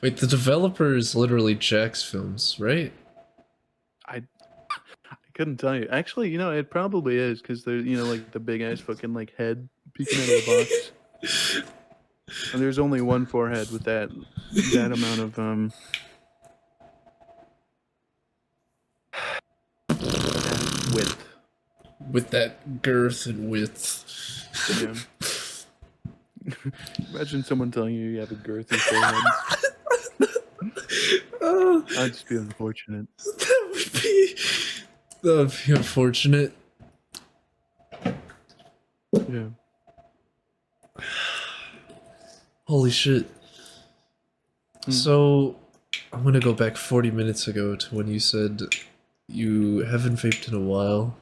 Speaker 2: Wait, the developer is literally Jack's Films, right?
Speaker 1: I couldn't tell you. Actually, you know, it probably is, because there's, you know, like the big ass fucking like head peeking out of the box. And there's only one forehead with that amount of width.
Speaker 2: With that girth and width.
Speaker 1: Yeah. Imagine someone telling you have a girthy forehead. I'd just be unfortunate.
Speaker 2: That would be unfortunate.
Speaker 1: Yeah.
Speaker 2: Holy shit.
Speaker 1: Mm.
Speaker 2: So, I'm gonna go back 40 minutes ago to when you said you haven't vaped in a while.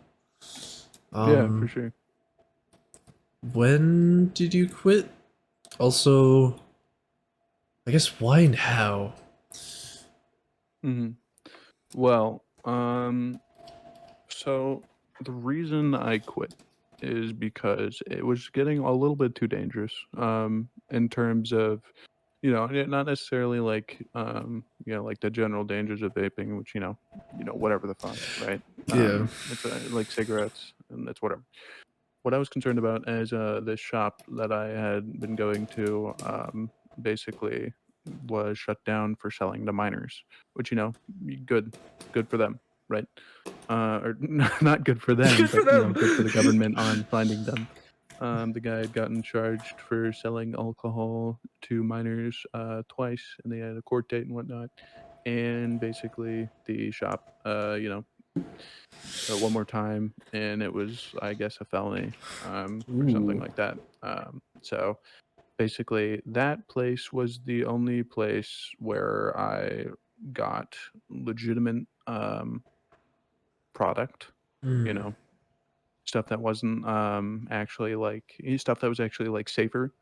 Speaker 1: Yeah, for
Speaker 2: Um,
Speaker 1: sure.
Speaker 2: when did you quit? Also, I guess why and how?
Speaker 1: Hmm. Well, so the reason I quit is because it was getting a little bit too dangerous. In terms of, not necessarily like, like the general dangers of vaping, which whatever the fuck, right?
Speaker 2: Yeah.
Speaker 1: It's like cigarettes, and it's whatever. What I was concerned about is this shop that I had been going to, basically was shut down for selling to minors, which good for them, right? Or not good for them,
Speaker 2: Good for
Speaker 1: but
Speaker 2: them!
Speaker 1: good for the government on finding them. The guy had gotten charged for selling alcohol to minors twice, and they had a court date and whatnot. And basically, the shop, one more time, and it was, I guess, a felony or something
Speaker 2: Ooh.
Speaker 1: like that. So basically, that place was the only place where I got legitimate product. You
Speaker 2: Hmm.
Speaker 1: know, stuff that wasn't stuff that was actually like safer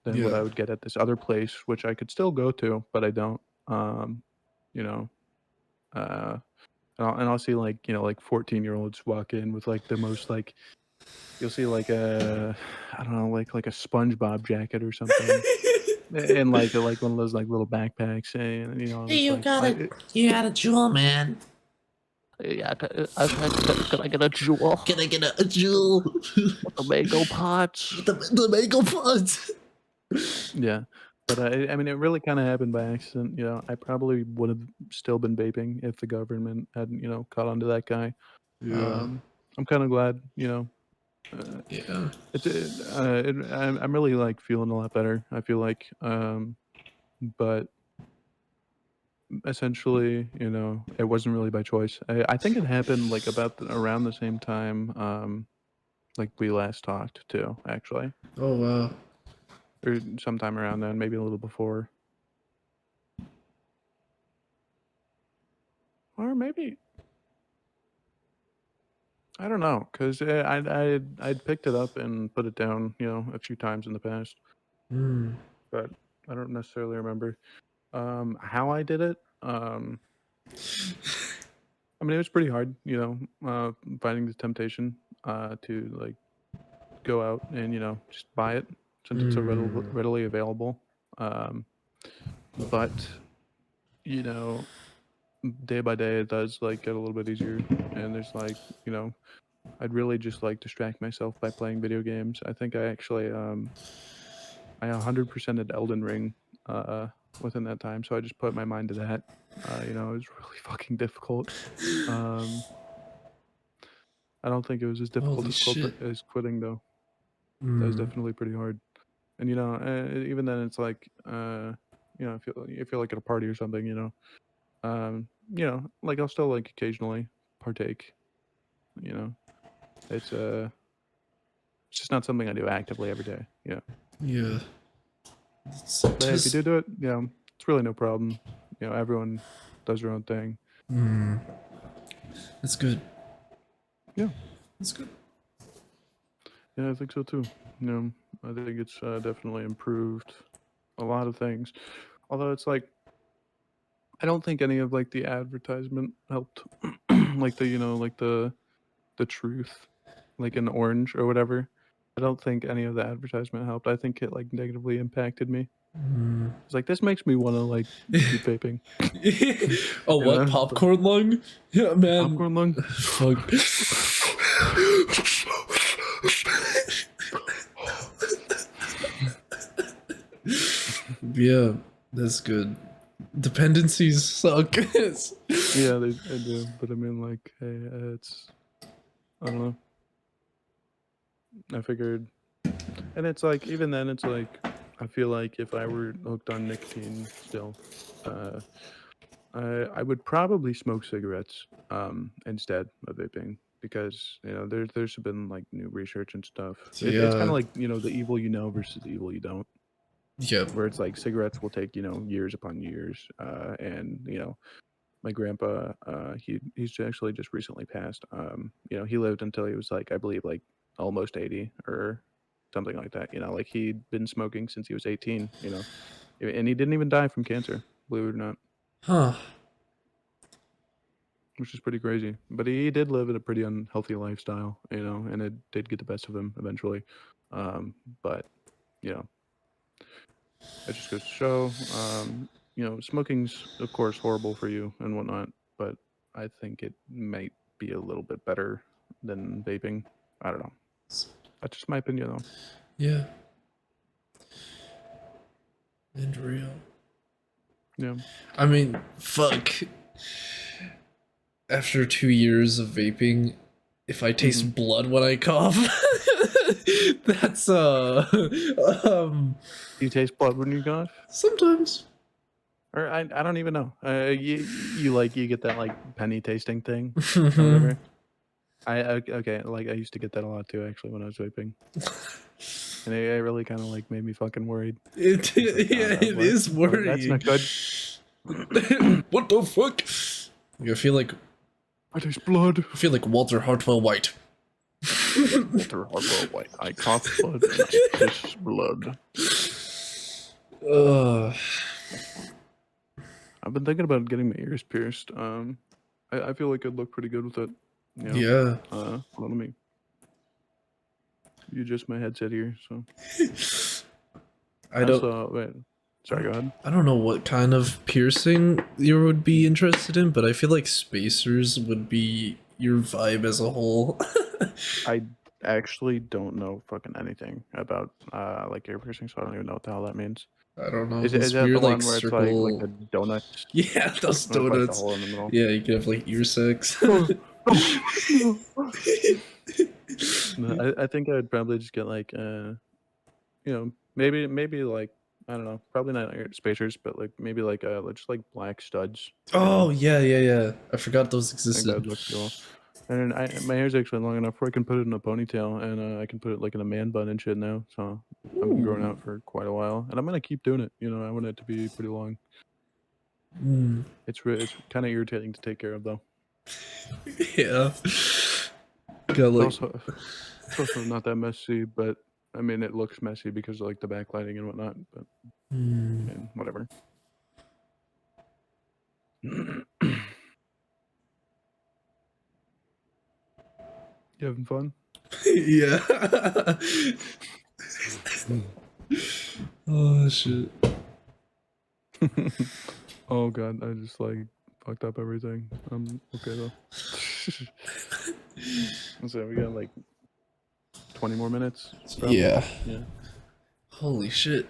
Speaker 1: than what
Speaker 2: Yeah.
Speaker 1: I would get at this other place, which I could still go to, but I don't. You know, uh, and I'll see like 14-year-olds walk in with like the most like you'll see like a I don't know like a SpongeBob jacket or something, and like one of those like little backpacks, and
Speaker 3: Hey,
Speaker 1: it's like I
Speaker 3: you got a jewel, man.
Speaker 4: Yeah, can I get a jewel
Speaker 3: Can I get a jewel?
Speaker 4: with the mango pots?
Speaker 3: The mango puns.
Speaker 1: yeah. But I mean, it really kind of happened by accident. I probably would have still been vaping if the government hadn't caught on to that guy.
Speaker 2: Yeah.
Speaker 1: Um, I'm kind of glad. Uh,
Speaker 2: Yeah.
Speaker 1: I'm really like feeling a lot better. I feel like, but essentially, it wasn't really by choice. I think it happened like around the same time, like we last talked too, actually,
Speaker 2: Oh wow.
Speaker 1: or sometime around then, maybe a little before, or maybe I don't know, cause I'd picked it up and put it down, a few times in the past,
Speaker 2: Hmm.
Speaker 1: but I don't necessarily remember how I did it. I mean, it was pretty hard, finding the temptation to like go out and just buy it since it's so
Speaker 2: Hmm.
Speaker 1: readily available. Um, but you know, day by day, it does like get a little bit easier, and there's like I'd really just like distract myself by playing video games. I think I 100%ed Elden Ring uh, within that time, so I just put my mind to that. It was really fucking difficult. Um, I don't think it was as difficult
Speaker 2: Holy
Speaker 1: as
Speaker 2: shit.
Speaker 1: quitting though. That was
Speaker 2: Hmm.
Speaker 1: definitely pretty hard. And even then, it's like if you're like at a party or something, like I'll still like occasionally partake. You know, it's it's just not something I do actively every day. Yeah,
Speaker 2: Yeah.
Speaker 1: but hey, if you
Speaker 2: Just.
Speaker 1: do it, it's really no problem. Everyone does their own thing.
Speaker 2: Hmm. That's good.
Speaker 1: Yeah,
Speaker 2: That's good.
Speaker 1: yeah, I think so too. I think it's definitely improved a lot of things. Although it's like I don't think any of like the advertisement helped, like the truth, like in orange or whatever. I don't think any of the advertisement helped. I think it like negatively impacted me.
Speaker 2: Hmm.
Speaker 1: It's like this makes me want to like keep vaping.
Speaker 2: Oh, what?
Speaker 1: But
Speaker 2: Popcorn lung? Yeah, man.
Speaker 1: popcorn lung.
Speaker 2: Fuck. Yeah, that's good. Dependencies suck.
Speaker 1: Yeah, they do. But I mean, like, hey, it's I don't know. I figured, and it's like even then, it's like I feel like if I were hooked on nicotine still, uh, I would probably smoke cigarettes instead of vaping because there's been like new research and stuff. It's kind
Speaker 2: Yeah.
Speaker 1: of like the evil you know versus the evil you don't.
Speaker 2: Yep.
Speaker 1: Where it's like cigarettes will take years upon years, and my grandpa, he's actually just recently passed. He lived until he was like, I believe, like almost 80 or something like that. Like he'd been smoking since he was 18. And he didn't even die from cancer, believe it or not,
Speaker 2: Huh.
Speaker 1: which is pretty crazy. But he did live in a pretty unhealthy lifestyle, and it did get the best of him eventually. But you know, it just goes to show, smoking's of course horrible for you and whatnot, but I think it might be a little bit better than vaping. I don't know. That's just my opinion, though.
Speaker 2: Yeah. And real.
Speaker 1: Yeah.
Speaker 2: I mean, fuck. After 2 years of vaping, if I taste blood when I cough, that's
Speaker 1: You taste blood when you cough,
Speaker 2: sometimes.
Speaker 1: or I don't even know. You get that like penny tasting thing or whatever. Okay, like I used to get that a lot too, actually, when I was vaping, and it really kind of like made me fucking worried.
Speaker 2: It,
Speaker 1: It's like,
Speaker 2: yeah, it
Speaker 1: what?
Speaker 2: is worrying.
Speaker 1: That's not good.
Speaker 2: What the fuck? Like, I feel like Walter Hartwell White.
Speaker 1: Walter Hartwell White. I cough blood and I piss blood. I've been thinking about getting my ears pierced. I feel like I'd look pretty good with it.
Speaker 2: Yeah.
Speaker 1: Hold on to me. You adjust my headset here, so.
Speaker 2: I don't.
Speaker 1: Wait. Sorry, go ahead.
Speaker 2: I don't know what kind of piercing you would be interested in, but I feel like spacers would be your vibe as a whole.
Speaker 1: I actually don't know fucking anything about like ear piercing, so I don't even know what the hell that means.
Speaker 2: I don't know.
Speaker 1: Is
Speaker 2: Those
Speaker 1: that the
Speaker 2: weird,
Speaker 1: one
Speaker 2: like,
Speaker 1: where
Speaker 2: circle...
Speaker 1: it's like a donut?
Speaker 2: Yeah, those
Speaker 1: With, like, the
Speaker 2: donuts.
Speaker 1: hole in the middle?
Speaker 2: Yeah, you could have like ear sex.
Speaker 1: No, I think I'd probably just get like maybe like I don't know, probably not ear spacers, but like maybe like just like black studs.
Speaker 2: Oh yeah. I forgot those
Speaker 1: I think that'd
Speaker 2: existed.
Speaker 1: look cool. And then my hair's actually long enough where I can put it in a ponytail, and I can put it like in a man bun and shit now. So I've been growing out for quite a while, and I'm gonna keep doing it. I want it to be pretty long. It's kind of irritating to take care of, though.
Speaker 2: Yeah. Got like...
Speaker 1: It's also not that messy, but I mean it looks messy because of like the backlighting and whatnot. But and whatever. You having fun?
Speaker 2: Yeah. Oh shit.
Speaker 1: Oh god, I just like fucked up everything. Okay though. So we got like 20 more minutes. Probably.
Speaker 2: Yeah.
Speaker 1: Yeah.
Speaker 2: Holy shit.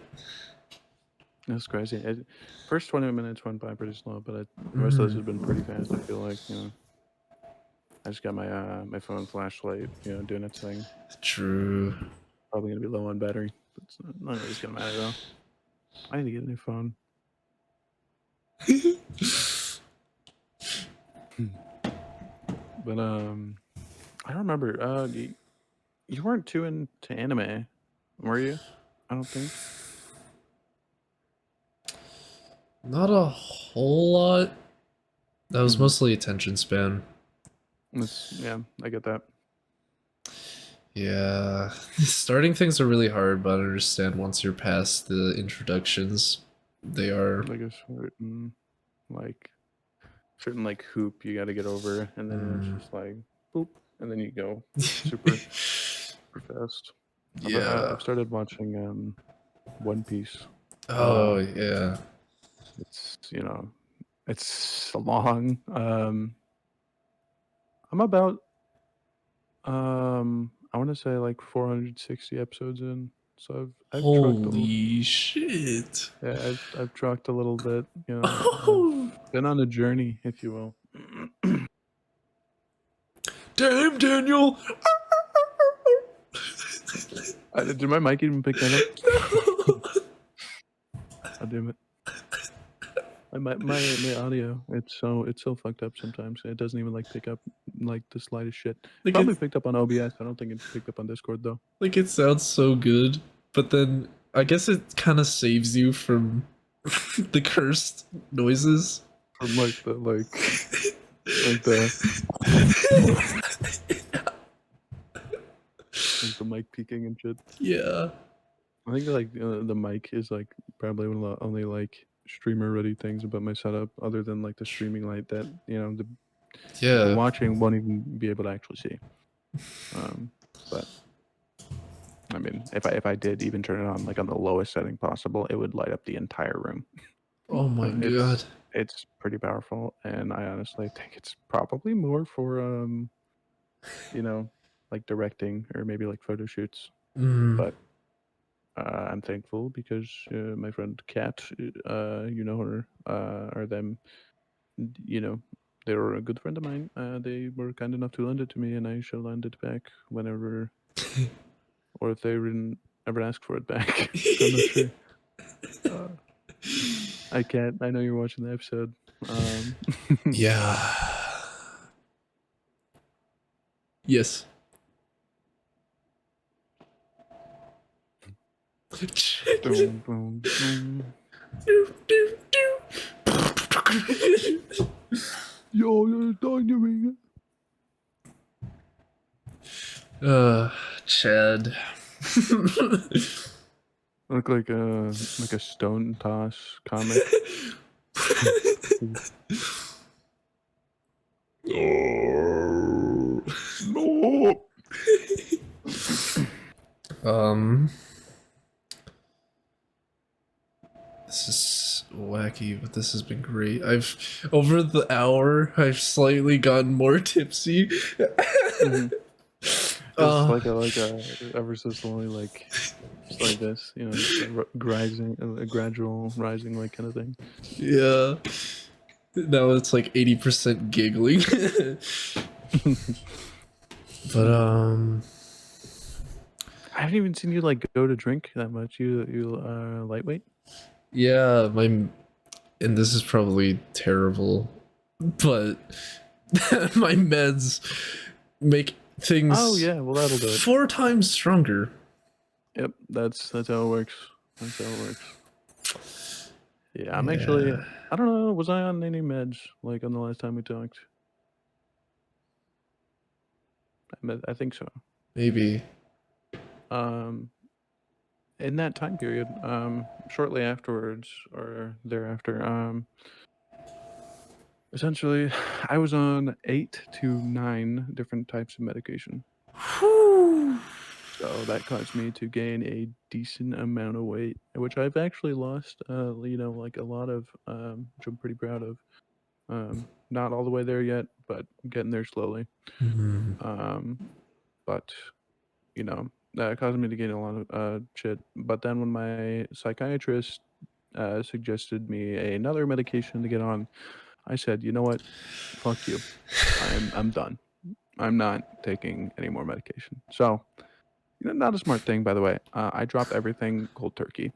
Speaker 1: That's crazy. First 20 minutes went by pretty slow, but the rest of this has been pretty fast. I feel like I just got my my phone flashlight, doing its thing.
Speaker 2: True.
Speaker 1: Probably gonna be low on battery, but it's not really gonna matter though. I need to get a new phone. But I don't remember. You weren't too into anime, were you? I don't think.
Speaker 2: Not a whole lot. That was mostly attention span.
Speaker 1: Yeah, I get that.
Speaker 2: Yeah. Starting things are really hard, but I understand once you're past the introductions, they are...
Speaker 1: Like a certain like hoop you got to get over, and then it's just like boop, and then you go super fast.
Speaker 2: Yeah.
Speaker 1: I've started watching One Piece.
Speaker 2: Oh yeah.
Speaker 1: It's it's long. I'm about I want to say like 460 episodes in, so I've trucked a little.
Speaker 2: Holy shit.
Speaker 1: Yeah, I've trucked a little bit.
Speaker 2: Oh.
Speaker 1: I've been on a journey, if you will.
Speaker 2: Damn, Daniel.
Speaker 1: Did my mic even pick that up? Oh, damn it. my audio, it's so fucked up sometimes. It doesn't even like pick up like the slightest shit.
Speaker 2: Like
Speaker 1: Probably
Speaker 2: it's
Speaker 1: picked up on OBS. I don't think it picked up on Discord though.
Speaker 2: like it sounds so good, but then I guess it kind of saves you from the cursed noises.
Speaker 1: From like the like the mic peaking and shit.
Speaker 2: Yeah.
Speaker 1: I think like the mic is like probably one of the only like streamer ready things about my setup, other than like the streaming light that the people
Speaker 2: Yeah.
Speaker 1: watching won't even be able to actually see. But I mean, if I did even turn it on like on the lowest setting possible, it would light up the entire room.
Speaker 2: Oh my god.
Speaker 1: It's pretty powerful, and I honestly think it's probably more for like directing or maybe like photo shoots.
Speaker 2: Mm.
Speaker 1: But I'm thankful because my friend Kat, you know her, or them, they were a good friend of mine. They were kind enough to lend it to me, and I shall lend it back whenever, or if they didn't ever ask for it back. I'm not sure. I can't. I know you're watching the episode.
Speaker 2: Yeah. Yes.
Speaker 1: Boom, boom, boom. Yo, you're doing
Speaker 2: Chad.
Speaker 1: Look like a stone toss comic. No.
Speaker 2: This is wacky, but this has been great. Over the hour, I've slightly gotten more tipsy.
Speaker 1: Mm-hmm. It's like a ever so slowly, like just like this, a gradual rising, like kind of thing.
Speaker 2: Yeah. Now it's like 80% giggling. But
Speaker 1: I haven't even seen you like go to drink that much. You lightweight.
Speaker 2: yeah, and this is probably terrible, but my meds make things
Speaker 1: Oh yeah, well that'll do it.
Speaker 2: 4 times stronger.
Speaker 1: Yep, that's how it works. That's how it works. Yeah, I'm actually. I don't know. Was I on any meds like on the last time we talked? I think so.
Speaker 2: Maybe.
Speaker 1: In that time period, shortly afterwards or thereafter, essentially, I was on 8 to 9 different types of medication. So that caused me to gain a decent amount of weight, which I've actually lost. Like a lot of, which I'm pretty proud of. Not all the way there yet, but getting there slowly. But that caused me to gain a lot of shit. But then when my psychiatrist suggested me another medication to get on, I said, you know what, fuck you, I'm done. I'm not taking any more medication. So, not a smart thing, by the way. I dropped everything cold turkey.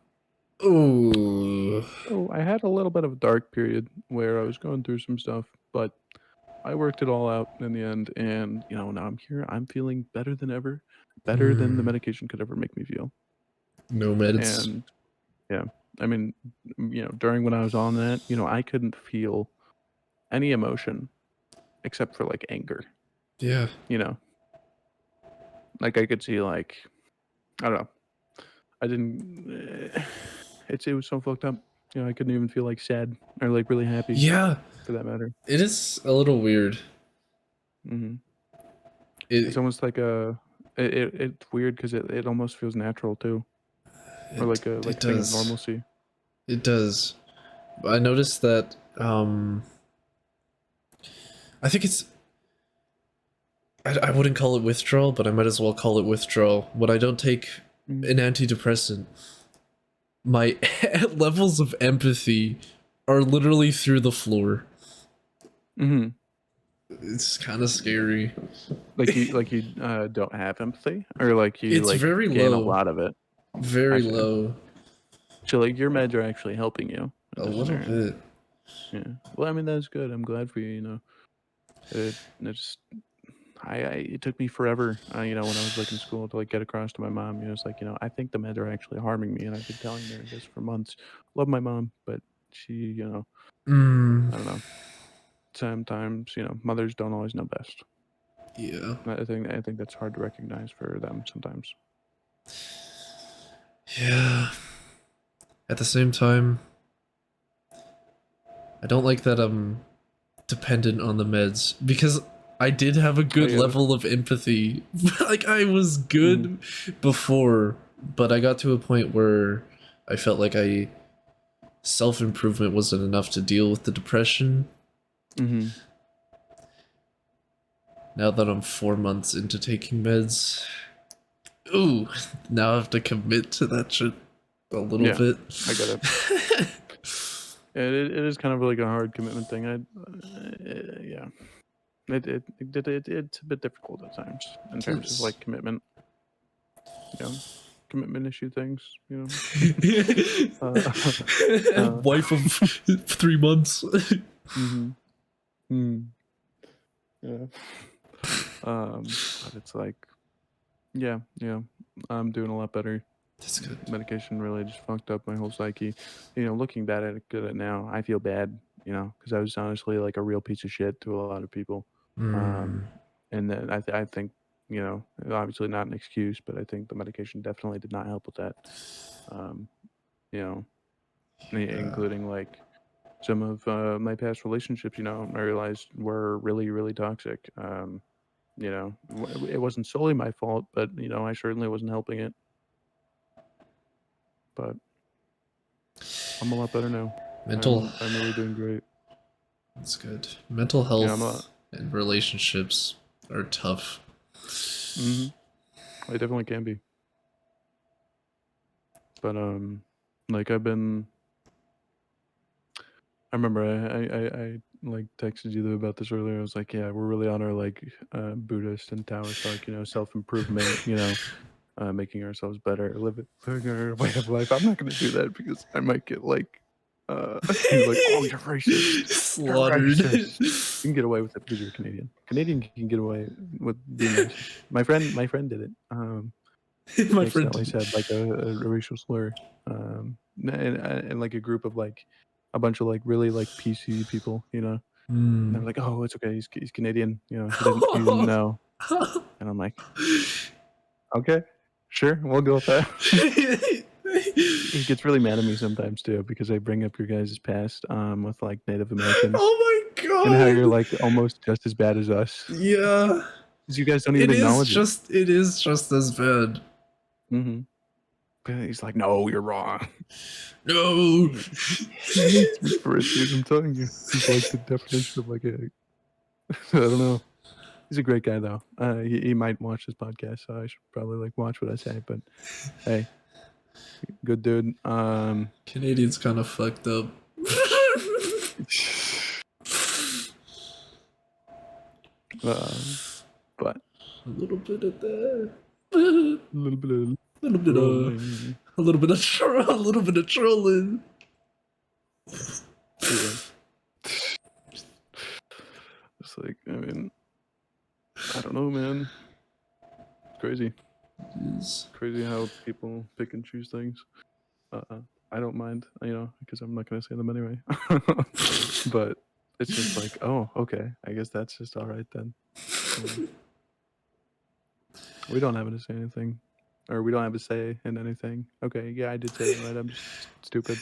Speaker 2: Ooh.
Speaker 1: So I had a little bit of a dark period where I was going through some stuff, but I worked it all out in the end, and now I'm here. I'm feeling better than ever, better than the medication could ever make me feel.
Speaker 2: No meds.
Speaker 1: And yeah, I mean, during when I was on that, I couldn't feel any emotion except for like anger.
Speaker 2: Yeah.
Speaker 1: Like I could see like, I don't know. I didn't. It was so fucked up. I couldn't even feel like sad or like really happy.
Speaker 2: Yeah.
Speaker 1: For that matter.
Speaker 2: It is a little weird.
Speaker 1: Mm-hmm. It's almost like it's weird because it almost feels natural too, or like a thing of normalcy.
Speaker 2: It does. I noticed that. I think it's. I wouldn't call it withdrawal, but I might as well call it withdrawal. When I don't take an antidepressant, my levels of empathy are literally through the floor.
Speaker 1: Mm-hmm.
Speaker 2: It's kind of scary.
Speaker 1: Like you don't have empathy, or like you
Speaker 2: It's very
Speaker 1: gain
Speaker 2: low.
Speaker 1: a lot of it.
Speaker 2: Very low.
Speaker 1: So like your meds are actually helping you.
Speaker 2: A little bit.
Speaker 1: Yeah. Well, I mean, that's good. I'm glad for you. You know, it just it took me forever. You know, when I was like in school to like get across to my mom. You know, it's like, you know, I think the meds are actually harming me, and I've been telling her this for months. Love my mom, but she, you know,
Speaker 2: Mm,
Speaker 1: I don't know. Sometimes, you know, mothers don't always know best.
Speaker 2: yeah.
Speaker 1: I think that's hard to recognize for them sometimes.
Speaker 2: Yeah. At the same time, I don't like that I'm dependent on the meds because I did have a
Speaker 1: Oh
Speaker 2: good
Speaker 1: yeah.
Speaker 2: level of empathy. Like I was
Speaker 1: Mm-hmm.
Speaker 2: good before, but I got to a point where I felt like I self-improvement wasn't enough to deal with the depression.
Speaker 1: Mm-hmm.
Speaker 2: Now that I'm 4 months into taking meds, ooh, now I have to commit to that shit a little
Speaker 1: Yeah,
Speaker 2: bit.
Speaker 1: I get it. It is kind of like a hard commitment thing. Yeah, it's a bit difficult at times in
Speaker 2: It
Speaker 1: terms of
Speaker 2: is.
Speaker 1: like commitment. You know, commitment issue things. You know,
Speaker 2: Wife of 3 months.
Speaker 1: mm-hmm. Mm, yeah. But it's like, yeah, I'm doing a lot better.
Speaker 2: That's good.
Speaker 1: Medication really just fucked up my whole psyche. You know, looking back at it now, I feel bad. You know, because I was honestly like a real piece of shit to a lot of people.
Speaker 2: Mm,
Speaker 1: Um, and then I think, you know, obviously not an excuse, but I think the medication definitely did not help with that. Um, you know,
Speaker 2: yeah.
Speaker 1: including like some of my past relationships. You know, I realized were really really toxic. You know, it wasn't solely my fault, but you know, I certainly wasn't helping it. But I'm a lot better now.
Speaker 2: Mental.
Speaker 1: I'm really doing great.
Speaker 2: That's good. Mental
Speaker 1: Yeah, I'm a.
Speaker 2: health and relationships are tough.
Speaker 1: Mhm. I definitely can be. But like I've been. I remember I like texted you about this earlier. I was like, yeah, we're really on our like Buddhist and Taoist arc. You know, self improvement. You know, making ourselves better, living our way of life. I'm not gonna do that because I might get like he's like, oh, you're racist. You're
Speaker 2: Slaughtered.
Speaker 1: racist. You can get away with it because you're Canadian. Canadian can get away with being racist. My friend did it.
Speaker 2: My
Speaker 1: He
Speaker 2: friend
Speaker 1: accidentally
Speaker 2: did.
Speaker 1: said like a racial slur. And like a group of like a bunch of like really like PC people, you know. And they're
Speaker 2: Mm.
Speaker 1: like, oh, it's okay. He's Canadian. You know, he didn't know. And I'm like, okay, sure, we'll go with that. He gets really mad at me sometimes too because I bring up your guys' past with like Native Americans
Speaker 2: Oh my
Speaker 1: and how you're
Speaker 2: god.
Speaker 1: like almost just as bad as us
Speaker 2: Yeah.
Speaker 1: because you guys don't even acknowledge it.
Speaker 2: It is just as bad.
Speaker 1: Mm-hmm. But he's like, no, you're wrong.
Speaker 2: No.
Speaker 1: He hates me for it, dude. I'm telling you, he's like the definition of like a. I don't know. He's a great guy though. He might watch this podcast, so I should probably like watch what I say. But hey, good dude.
Speaker 2: Canadians kind of fucked up.
Speaker 1: But
Speaker 2: A little bit of that.
Speaker 1: a little bit of
Speaker 2: A little bit of
Speaker 1: trolling.
Speaker 2: a little bit of trolling.
Speaker 1: Yeah. It's like, I mean, I don't know, man. It's crazy.
Speaker 2: Is
Speaker 1: Crazy how people pick and choose things. I don't mind, you know, because I'm not gonna say them anyway. But it's just like, oh, okay. I guess that's just all right then. You know, we don't have to say anything, or we don't have a say in anything. Okay, yeah, I did say that right. I'm just stupid.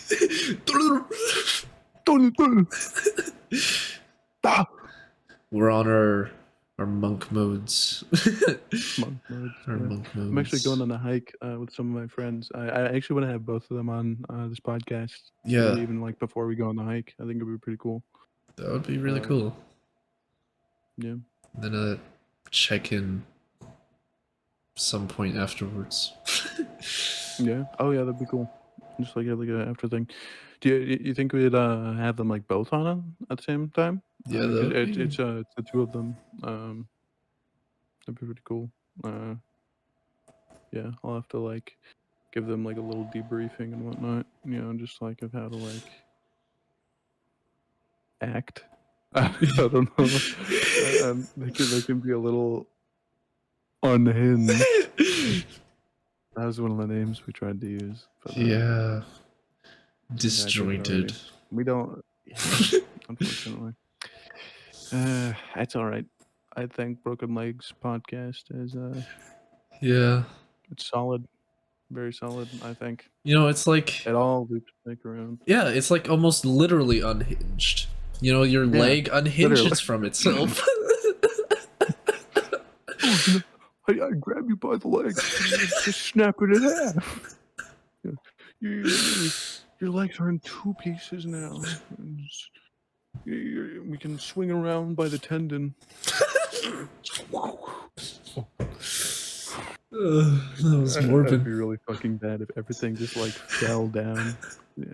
Speaker 1: Ah!
Speaker 2: we're on our monk modes.
Speaker 1: Monk modes.
Speaker 2: Our
Speaker 1: Yeah,
Speaker 2: monk
Speaker 1: I'm actually going
Speaker 2: modes.
Speaker 1: on a hike with some of my friends. I actually want to have both of them on this podcast.
Speaker 2: Yeah,
Speaker 1: Even like before we go on the hike, I think it'd be pretty cool.
Speaker 2: that would be really
Speaker 1: Uh,
Speaker 2: cool.
Speaker 1: yeah.
Speaker 2: Then check in some point afterwards.
Speaker 1: Yeah. Oh yeah, that'd be cool. Just like have like a after thing. Do you think we'd have them like both on at the same time?
Speaker 2: Yeah, that
Speaker 1: 'Cause
Speaker 2: would be.
Speaker 1: it's the two of them. That'd be pretty cool. Uh, yeah, I'll have to like give them like a little debriefing and whatnot. You know, just like of how to like act. I don't know. They can be a little unhinged. That was one of the names we tried to use. But,
Speaker 2: Yeah.
Speaker 1: I took it
Speaker 2: Disjointed.
Speaker 1: already. We don't. Yeah, unfortunately. It's all right. I think Broken Legs podcast is
Speaker 2: Yeah.
Speaker 1: it's solid, very solid. I think
Speaker 2: You know, it's like,
Speaker 1: it all loops back around.
Speaker 2: yeah, it's like almost literally unhinged. You know, your
Speaker 1: Yeah,
Speaker 2: leg unhinges
Speaker 1: literally.
Speaker 2: from itself.
Speaker 1: Oh, you know, I grab you by the leg, just snap it in half. Your legs are in two pieces now. We can swing around by the tendon.
Speaker 2: That was
Speaker 1: That'd
Speaker 2: morbid.
Speaker 1: be really fucking bad if everything just like fell down. Yeah.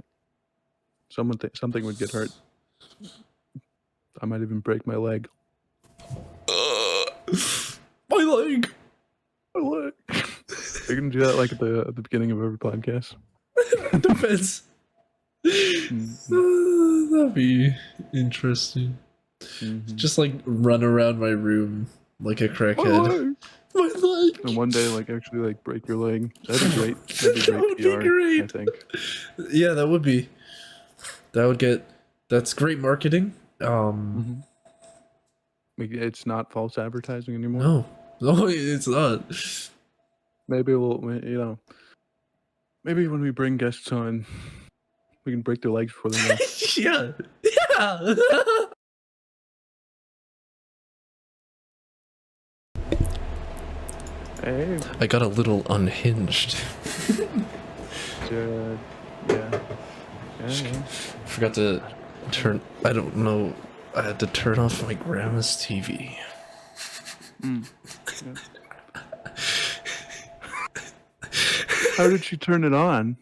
Speaker 1: Something would get hurt. I might even break my leg.
Speaker 2: My leg.
Speaker 1: My leg. You're gonna do that like at the beginning of every podcast.
Speaker 2: Defense. That'd be interesting. Just like run around my room like a
Speaker 1: My
Speaker 2: crackhead.
Speaker 1: leg.
Speaker 2: My leg.
Speaker 1: And one day, like actually, like break your leg. That'd be great. That'd be
Speaker 2: That
Speaker 1: great
Speaker 2: would be
Speaker 1: PR.
Speaker 2: great.
Speaker 1: I think.
Speaker 2: Yeah, that would be. That would get. That's great marketing.
Speaker 1: It's not false advertising anymore.
Speaker 2: No, it's not.
Speaker 1: Maybe maybe when we bring guests on, we can break their legs before they go.
Speaker 2: Yeah.
Speaker 1: Hey,
Speaker 2: I got a little unhinged.
Speaker 1: yeah.
Speaker 2: Forgot to turn. I don't know. I had to turn off my grandma's TV.
Speaker 1: Yeah. How did she turn it on?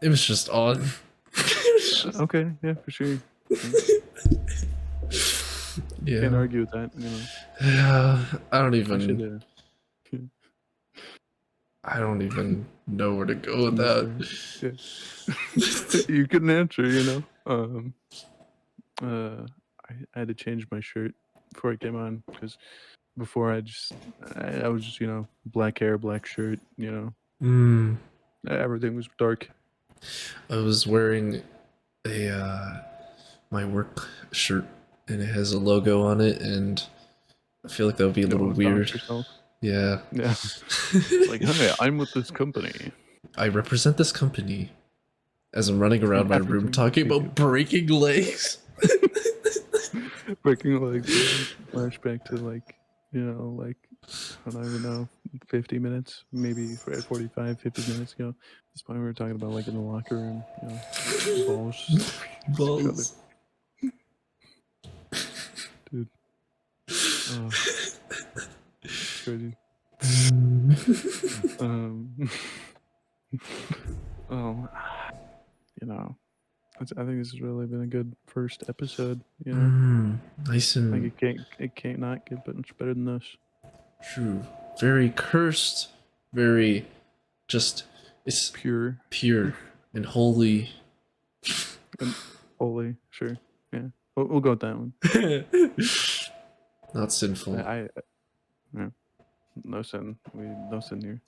Speaker 2: It was just on.
Speaker 1: Okay, yeah, for sure.
Speaker 2: Yeah.
Speaker 1: Can't argue with that. You know,
Speaker 2: Yeah. I don't
Speaker 1: I
Speaker 2: even.
Speaker 1: should.
Speaker 2: I don't even know where to go with that.
Speaker 1: Yeah. You couldn't answer, you know. I had to change my shirt before I came on because before I was just black hair, black shirt, everything was dark.
Speaker 2: I was wearing a my work shirt and it has a logo on it, and I feel like that would be a little
Speaker 1: Don't dox
Speaker 2: weird.
Speaker 1: yourself.
Speaker 2: Yeah.
Speaker 1: Yeah. Like, hi, I'm with this company.
Speaker 2: I represent this company as I'm running around my room
Speaker 1: Everything
Speaker 2: talking
Speaker 1: you
Speaker 2: about breaking legs.
Speaker 1: Breaking legs. Flashback to like I don't even know, 50 minutes, maybe 45, 50 minutes ago. This point we were talking about like in the locker room, balls.
Speaker 2: Balls.
Speaker 1: Dude. Oh. Crazy. Well, I think this has really been a good first episode.
Speaker 2: Nice
Speaker 1: Like
Speaker 2: and
Speaker 1: it can't not get much better than this.
Speaker 2: true. Very cursed. Very just. It's
Speaker 1: Pure
Speaker 2: pure and holy.
Speaker 1: and holy. Sure, yeah. We'll go with that one.
Speaker 2: Not sinful.
Speaker 1: Yeah. No sin. No sin here.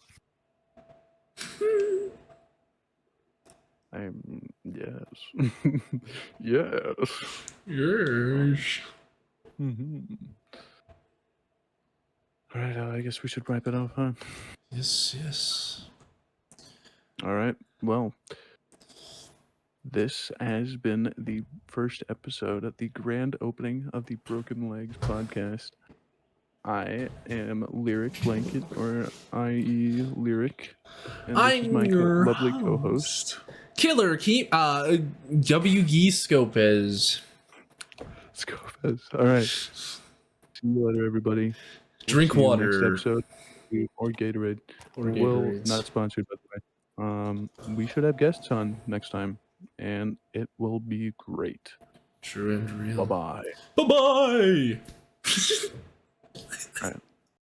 Speaker 1: Yes. Yes.
Speaker 2: Yes.
Speaker 1: All right. I guess we should wrap it up, huh?
Speaker 2: Yes.
Speaker 1: All right. Well, this has been the first episode of the grand opening of the Broken Legs podcast. I am Lyric Blanket, or IE Lyric, and this is my lovely co-host.
Speaker 2: Killer Keep W.G. Scopez.
Speaker 1: Scubies. All right. See you later, everybody.
Speaker 2: Drink
Speaker 1: See you
Speaker 2: water.
Speaker 1: Next episode, or Gatorade.
Speaker 2: Or
Speaker 1: Will
Speaker 2: Gatorades.
Speaker 1: not sponsored, by the way. We should have guests on next time, and it will be great.
Speaker 2: True and real.
Speaker 1: Bye bye.
Speaker 2: Bye bye.
Speaker 1: All right.